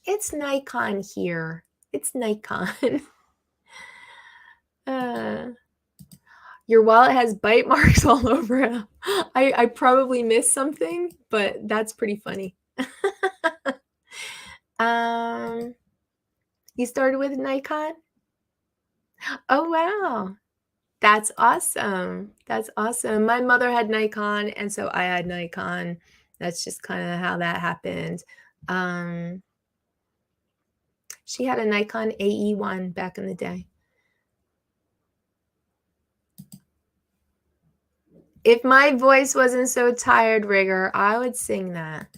it's Nikon here. It's Nikon. Your wallet has bite marks all over it. I probably missed something, but that's pretty funny. You started with Nikon? Oh, wow. That's awesome. That's awesome. My mother had Nikon, and so I had Nikon. That's just kinda how that happened. Um, she had a Nikon AE1 back in the day. If my voice wasn't so tired, Rigger, I would sing that.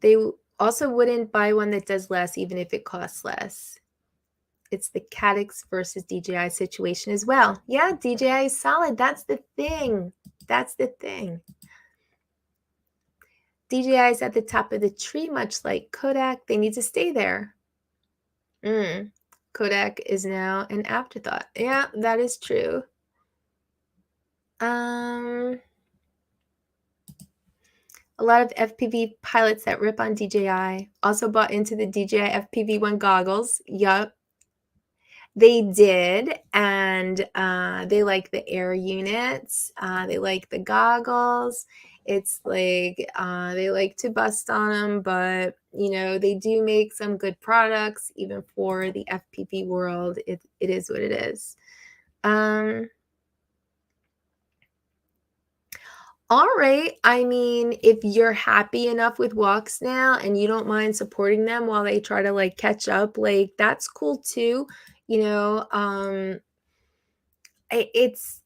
They also wouldn't buy one that does less, even if it costs less. It's the Caddx versus DJI situation as well. Yeah, DJI is solid. That's the thing. That's the thing. DJI is at the top of the tree, much like Kodak. They need to stay there. Kodak is now an afterthought. Yeah, that is true. A lot of FPV pilots that rip on DJI also bought into the DJI FPV-1 goggles. Yup. They did, and they like the air units. They like the goggles. It's like they like to bust on them, but you know they do make some good products, even for the FPV world. It is what it is. All right. I mean, if you're happy enough with Walks now and you don't mind supporting them while they try to like catch up, like that's cool too. You know, it's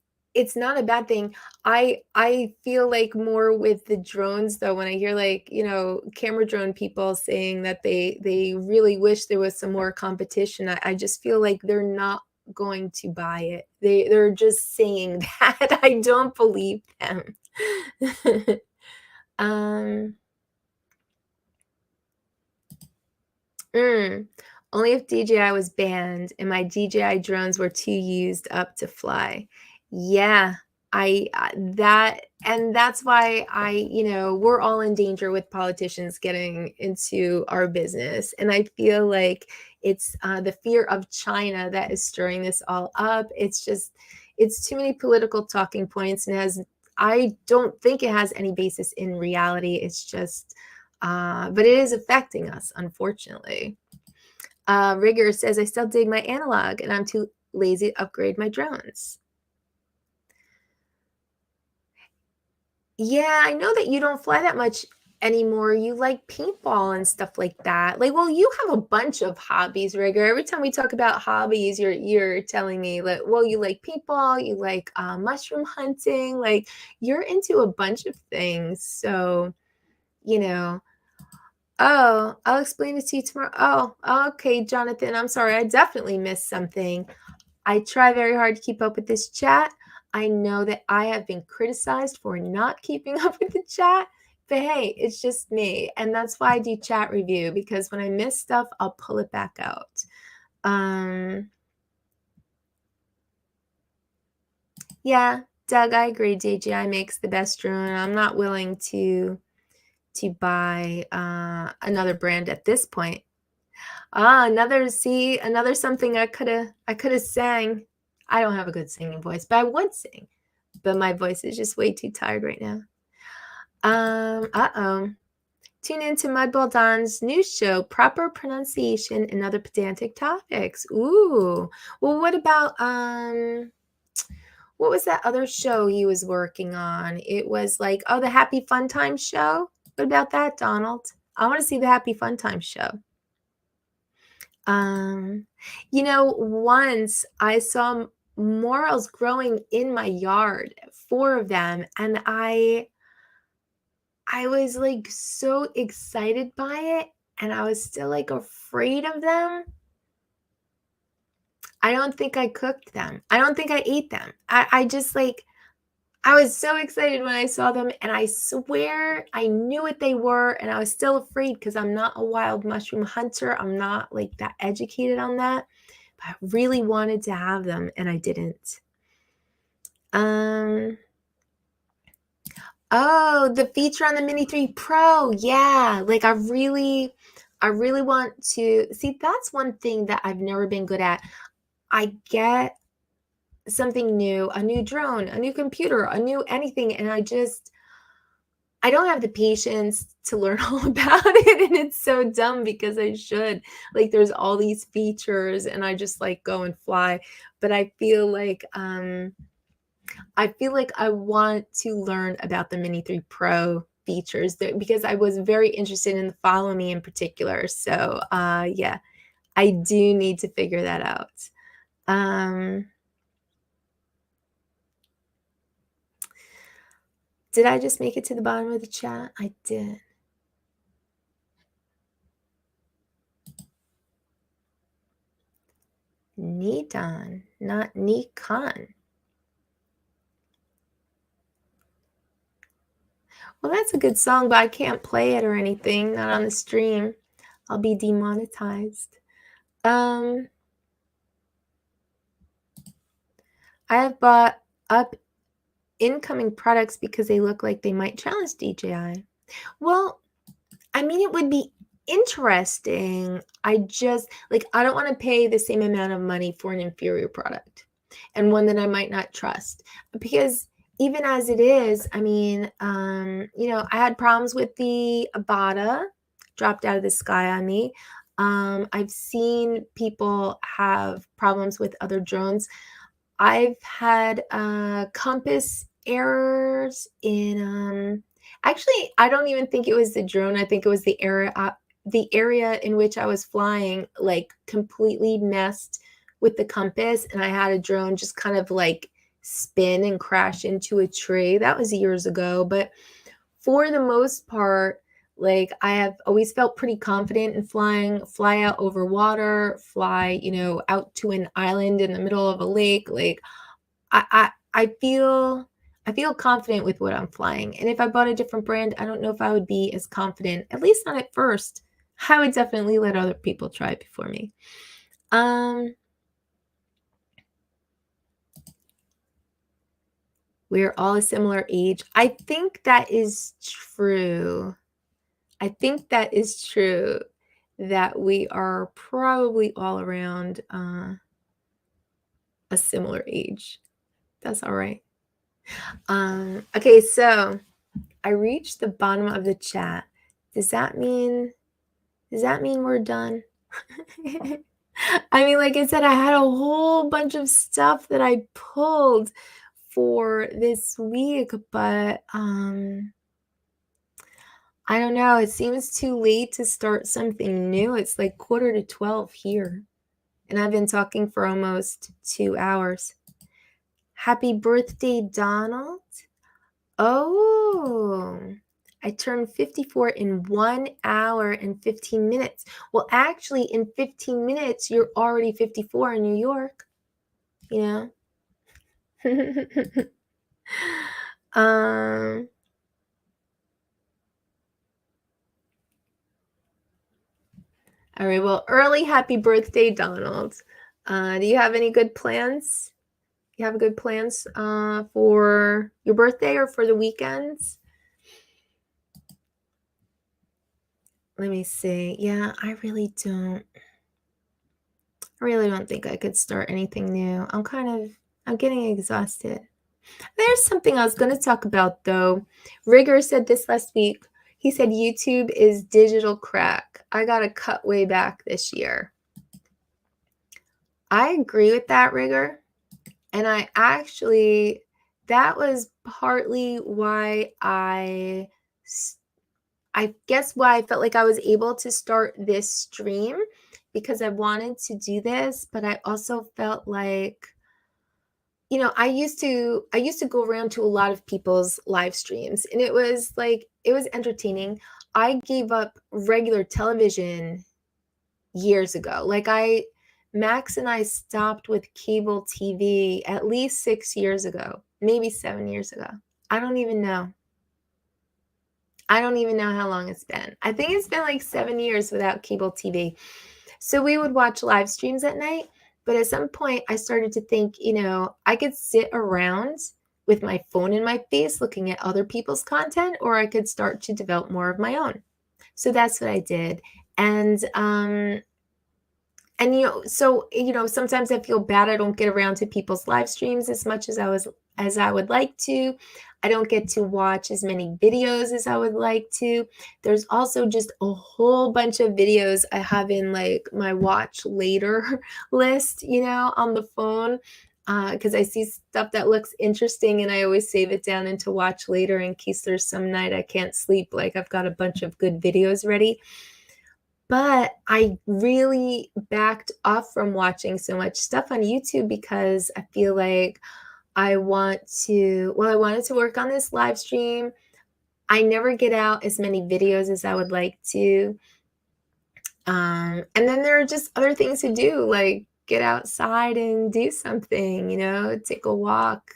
not a bad thing. I feel like more with the drones though, when I hear like, you know, camera drone people saying that they really wish there was some more competition. I just feel like they're not going to buy it. They're just saying that. I don't believe them. Only if DJI was banned and my DJI drones were too used up to fly. Yeah, that's why you know, we're all in danger with politicians getting into our business. And I feel like it's the fear of China that is stirring this all up. It's too many political talking points, and I don't think it has any basis in reality. It's just, but it is affecting us, unfortunately. Rigger says, I still dig my analog and I'm too lazy to upgrade my drones. Yeah, I know that you don't fly that much anymore. You like paintball and stuff like that. Like, well, you have a bunch of hobbies, Rigger. Every time we talk about hobbies, you're telling me that, well, you like paintball, you like mushroom hunting, like you're into a bunch of things. So, you know. Oh, I'll explain it to you tomorrow. Oh, okay, Jonathan. I'm sorry. I definitely missed something. I try very hard to keep up with this chat. I know that I have been criticized for not keeping up with the chat, but hey, it's just me. And that's why I do chat review, because when I miss stuff, I'll pull it back out. Yeah, Doug, I agree. DJI makes the best drone. I'm not willing to buy another brand at this point. Another something I could have sang. I don't have a good singing voice, but I would sing. But my voice is just way too tired right now. Tune into Mudball Don's news show, proper pronunciation and other pedantic topics. Ooh. Well, what about what was that other show he was working on? It was like, the Happy Fun Time show. What about that, Donald? I want to see the Happy Fun Time show. You know, once I saw morels growing in my yard, 4 of them, and I was like so excited by it, and I was still like afraid of them. I don't think I cooked them. I don't think I ate them. I just like, I was so excited when I saw them, and I swear I knew what they were, and I was still afraid because I'm not a wild mushroom hunter. I'm not like that educated on that, but I really wanted to have them, and I didn't. Oh, the feature on the Mini 3 Pro. Yeah, like I really want to see. That's one thing that I've never been good at. I get something new, a new drone, a new computer, a new anything, and I just I don't have the patience to learn all about it, and it's so dumb because I should. Like, there's all these features, and I just like go and fly. But I feel like I want to learn about the Mini 3 Pro features because I was very interested in the Follow Me in particular. So yeah, I do need to figure that out. Did I just make it to the bottom of the chat? I did. Nidon, not Nikon. Well, that's a good song, but I can't play it or anything, not on the stream. I'll be demonetized. I have bought up incoming products because they look like they might challenge DJI. Well, I mean, it would be interesting. I just, like, I don't want to pay the same amount of money for an inferior product and one that I might not trust. Because even as it is, I mean, you know, I had problems with the Abata, dropped out of the sky on me. I've seen people have problems with other drones. I've had compass errors in actually, I don't even think it was the drone. I think it was the area in which I was flying, like, completely messed with the compass, and I had a drone just kind of like spin and crash into a tree. That was years ago, but for the most part, like, I have always felt pretty confident in flying, fly out over water, fly, you know, out to an island in the middle of a lake. Like, I feel confident with what I'm flying. And if I bought a different brand, I don't know if I would be as confident, at least not at first. I would definitely let other people try it before me. We're all a similar age. I think that is true. I think that is true, that we are probably all around a similar age. That's all right. Okay, so I reached the bottom of the chat. Does that mean we're done? I mean, like I said, I had a whole bunch of stuff that I pulled for this week, but I don't know. It seems too late to start something new. It's like 11:45 here, and I've been talking for almost 2 hours. Happy birthday, Donald. Oh, I turned 54 in 1 hour and 15 minutes. Well, actually, in 15 minutes, you're already 54 in New York. You know? All right. Well, early happy birthday, Donald. Do you have any good plans? You have good plans for your birthday or for the weekends? Let me see. Yeah, I really don't think I could start anything new. I'm getting exhausted. There's something I was going to talk about, though. Rigger said this last week. He said YouTube is digital crack. I got to cut way back this year. I agree with that, Rigger. And that was partly why I guess why I felt like I was able to start this stream, because I wanted to do this, but I also felt like, you know, I used to go around to a lot of people's live streams, and it was entertaining. I gave up regular television years ago. Like, Max and I stopped with cable TV at least 6 years ago, maybe 7 years ago. I don't even know how long it's been. I think it's been like 7 years without cable TV. So we would watch live streams at night. But at some point, I started to think, you know, I could sit around with my phone in my face looking at other people's content, or I could start to develop more of my own. So that's what I did. And you know, so, you know, sometimes I feel bad I don't get around to people's live streams as much as I as I would like to. I don't get to watch as many videos as I would like to. There's also just a whole bunch of videos I have in like my watch later list, you know, on the phone, because I see stuff that looks interesting and I always save it down into watch later in case there's some night I can't sleep. Like I've got a bunch of good videos ready. But I really backed off from watching so much stuff on YouTube because I feel like I wanted to work on this live stream. I never get out as many videos as I would like to. And then there are just other things to do, like get outside and do something, you know, take a walk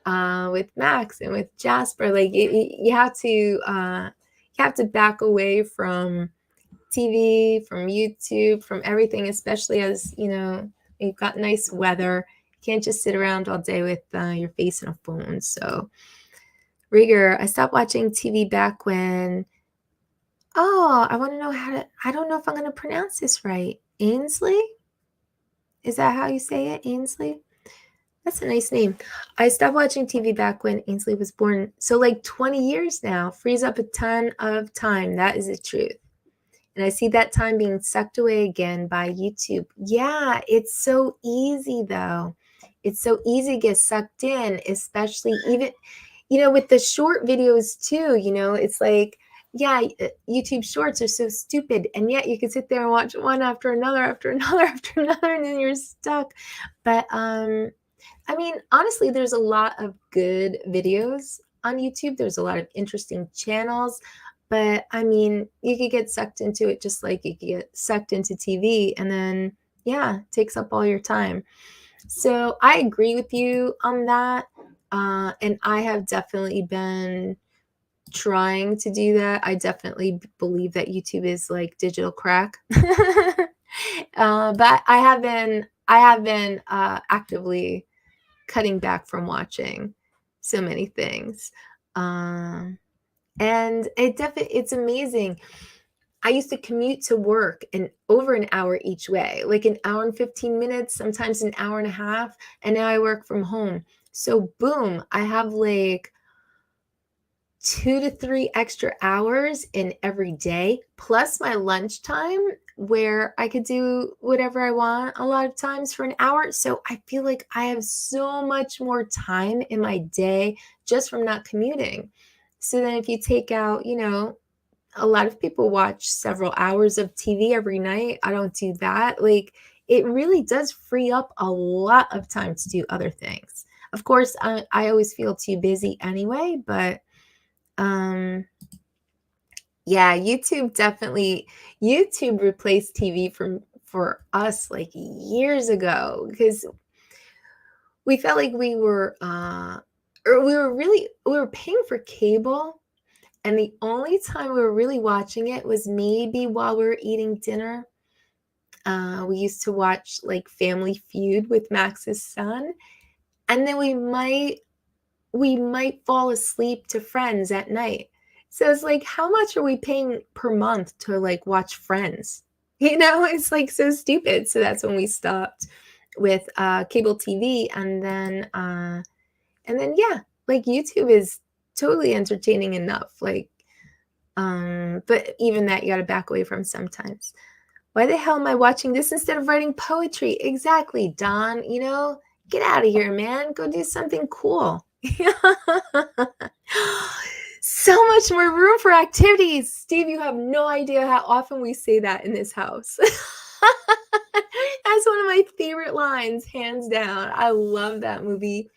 with Max and with Jasper. Like you have to back away from TV, from YouTube, from everything, especially as, you know, you've got nice weather. You can't just sit around all day with your face in a phone. So, Rigger, I stopped watching TV back when, I want to know I don't know if I'm going to pronounce this right. Ainsley? Is that how you say it? Ainsley? That's a nice name. I stopped watching TV back when Ainsley was born. So like 20 years now, frees up a ton of time. That is the truth. And I see that time being sucked away again by YouTube. Yeah, it's so easy though. It's so easy to get sucked in, especially even, you know, with the short videos too, you know, it's like, yeah, YouTube shorts are so stupid. And yet you can sit there and watch one after another, after another, after another, and then you're stuck. But, I mean, honestly, there's a lot of good videos on YouTube. There's a lot of interesting channels. But I mean, you could get sucked into it just like you could get sucked into TV and then, yeah, it takes up all your time. So I agree with you on that. And I have definitely been trying to do that. I definitely believe that YouTube is like digital crack. But I have been actively cutting back from watching so many things. And it's amazing. I used to commute to work and over an hour each way, like an hour and 15 minutes, sometimes an hour and a half. And now I work from home. So boom, I have like 2 to 3 extra hours in every day, plus my lunchtime where I could do whatever I want a lot of times for an hour. So I feel like I have so much more time in my day just from not commuting. So then if you take out, you know, a lot of people watch several hours of TV every night. I don't do that. Like it really does free up a lot of time to do other things. Of course, I always feel too busy anyway, but yeah, YouTube replaced TV for us like years ago because we felt like we were paying for cable, and the only time we were really watching it was maybe while we were eating dinner. We used to watch like Family Feud with Max's son, and then we might fall asleep to Friends at night. So it's like, how much are we paying per month to like watch Friends? You know, it's like so stupid. So that's when we stopped with cable TV, and then yeah, like YouTube is totally entertaining enough. Like, but even that you got to back away from sometimes. Why the hell am I watching this instead of writing poetry? Exactly, Don. You know, get out of here, man. Go do something cool. So much more room for activities. Steve, you have no idea how often we say that in this house. That's one of my favorite lines, hands down. I love that movie.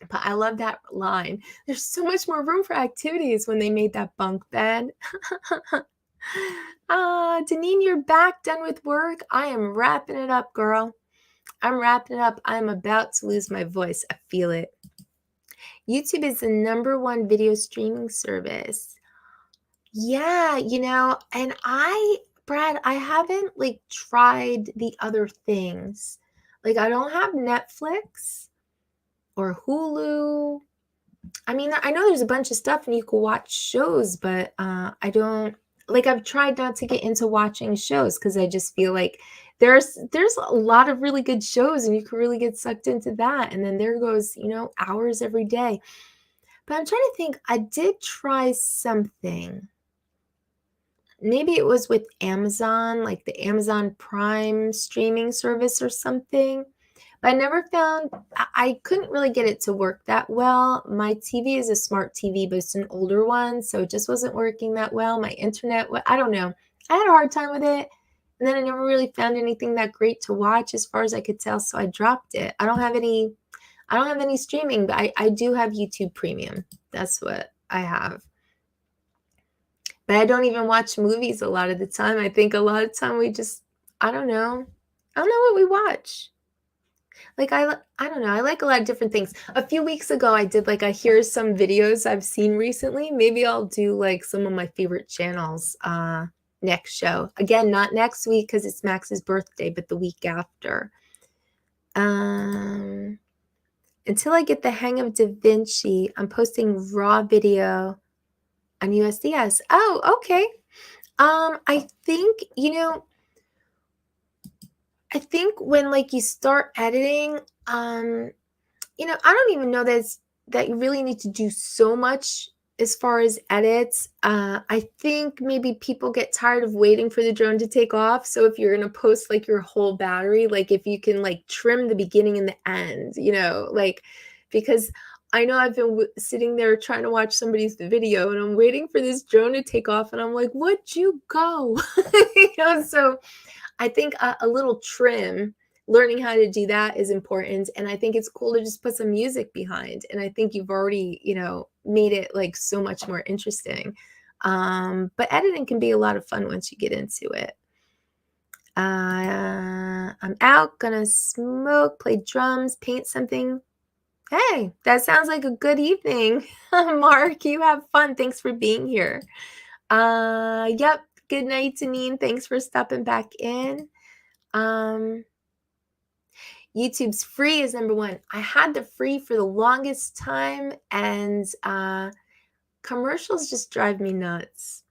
But I love that line. There's so much more room for activities when they made that bunk bed. Deneen, you're back, done with work. I am wrapping it up, girl. I'm wrapping it up. I'm about to lose my voice. I feel it. YouTube is the #1 video streaming service. Yeah, you know, and Brad, I haven't like tried the other things. Like I don't have Netflix or Hulu. I mean, I know there's a bunch of stuff and you can watch shows, but I don't, like I've tried not to get into watching shows because I just feel like there's a lot of really good shows, and you can really get sucked into that. And then there goes, hours every day. But I'm trying to think, I did try something. Maybe it was with Amazon, like the Amazon Prime streaming service or something. But I never found, I couldn't really get it to work that well. My TV is a smart TV, but it's an older one, so it just wasn't working that well. My internet, I don't know. I had a hard time with it. And then I never really found anything that great to watch as far as I could tell, so I dropped it. I don't have any streaming, but I do have YouTube Premium. That's what I have. But I don't even watch movies a lot of the time. I think a lot of time we just, I don't know what we watch. Like, I don't know. I like a lot of different things. A few weeks ago, I did like here's some videos I've seen recently. Maybe I'll do like some of my favorite channels next show. Again, not next week because it's Max's birthday, but the week after. Until I get the hang of DaVinci, I'm posting raw video on USDS. Oh, okay. I think, I think when like you start editing, I don't even know that you really need to do so much as far as edits. I think maybe people get tired of waiting for the drone to take off. So if you're going to post like your whole battery, like if you can like trim the beginning and the end, like, because I know I've been sitting there trying to watch somebody's video and I'm waiting for this drone to take off and I'm like, where'd you go? So I think a little trim, learning how to do that is important. And I think it's cool to just put some music behind. And I think you've already, made it like so much more interesting. But editing can be a lot of fun once you get into it. I'm out, gonna smoke, play drums, paint something. Hey, that sounds like a good evening. Mark, you have fun. Thanks for being here. Yep. Good night, Janine. Thanks for stopping back in. YouTube's free is number one. I had the free for the longest time, and commercials just drive me nuts.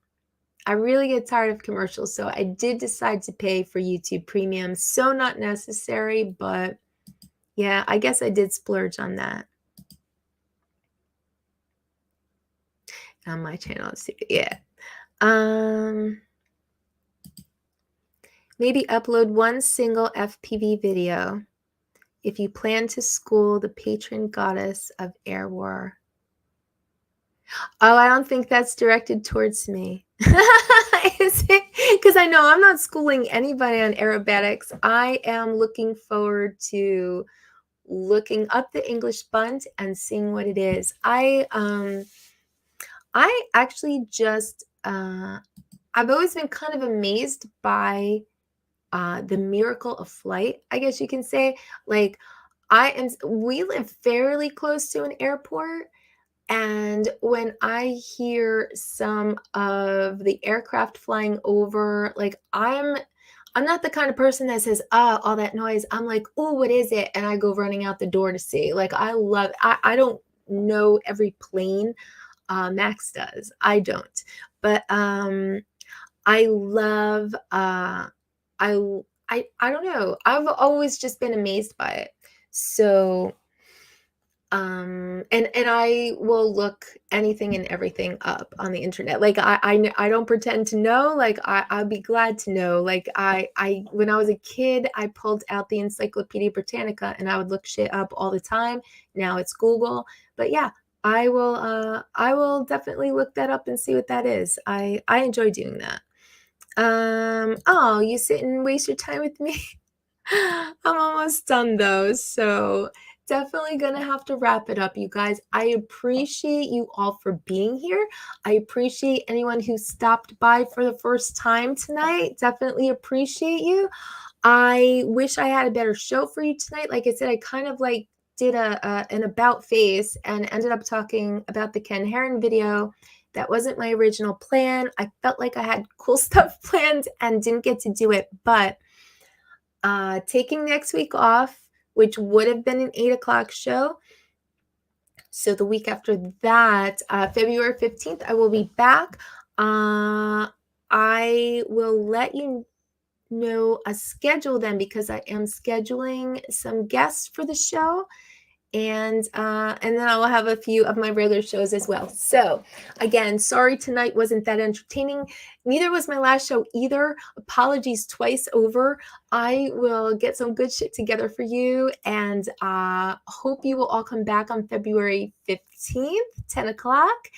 I really get tired of commercials, so I did decide to pay for YouTube Premium. So not necessary, but yeah, I guess I did splurge on that. On my channel, yeah. Maybe upload one single FPV video if you plan to school the patron goddess of air war. Oh, I don't think that's directed towards me. Because I know I'm not schooling anybody on aerobatics. I am looking forward to looking up the English bunt and seeing what it is. I actually just I've always been kind of amazed by the miracle of flight, I guess you can say. Like, we live fairly close to an airport, and when I hear some of the aircraft flying over, like I'm not the kind of person that says, all that noise. I'm like, oh, what is it? And I go running out the door to see. Like, I don't know every plane. Max does. I don't. But I love I don't know. I've always just been amazed by it. So and I will look anything and everything up on the internet. Like I don't pretend to know. Like I'd be glad to know. Like I when I was a kid, I pulled out the Encyclopedia Britannica and I would look shit up all the time. Now it's Google. But yeah, I will definitely look that up and see what that is. I enjoy doing that. Oh, you sit and waste your time with me. I'm almost done though, so definitely gonna have to wrap it up, you guys. I appreciate you all for being here. I appreciate anyone who stopped by for the first time tonight. Definitely appreciate you. I wish I had a better show for you tonight. Like I said, I kind of like did an about face and ended up talking about the Ken Heron video. That wasn't my original plan. I felt like I had cool stuff planned and didn't get to do it, but taking next week off, which would have been an 8 o'clock show. So the week after that, February 15th, I will be back. I will let you know a schedule then, because I am scheduling some guests for the show. And then I will have a few of my regular shows as well. So again, sorry tonight wasn't that entertaining. Neither was my last show either. Apologies twice over. I will get some good shit together for you, and hope you will all come back on February 15th, 10 o'clock.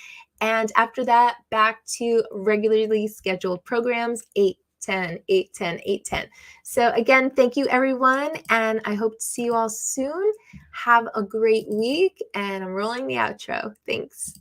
And after that, back to regularly scheduled programs, 8, 10, 8, 10, 8, 10. So again, thank you everyone, and I hope to see you all soon. Have a great week, and I'm rolling the outro. Thanks.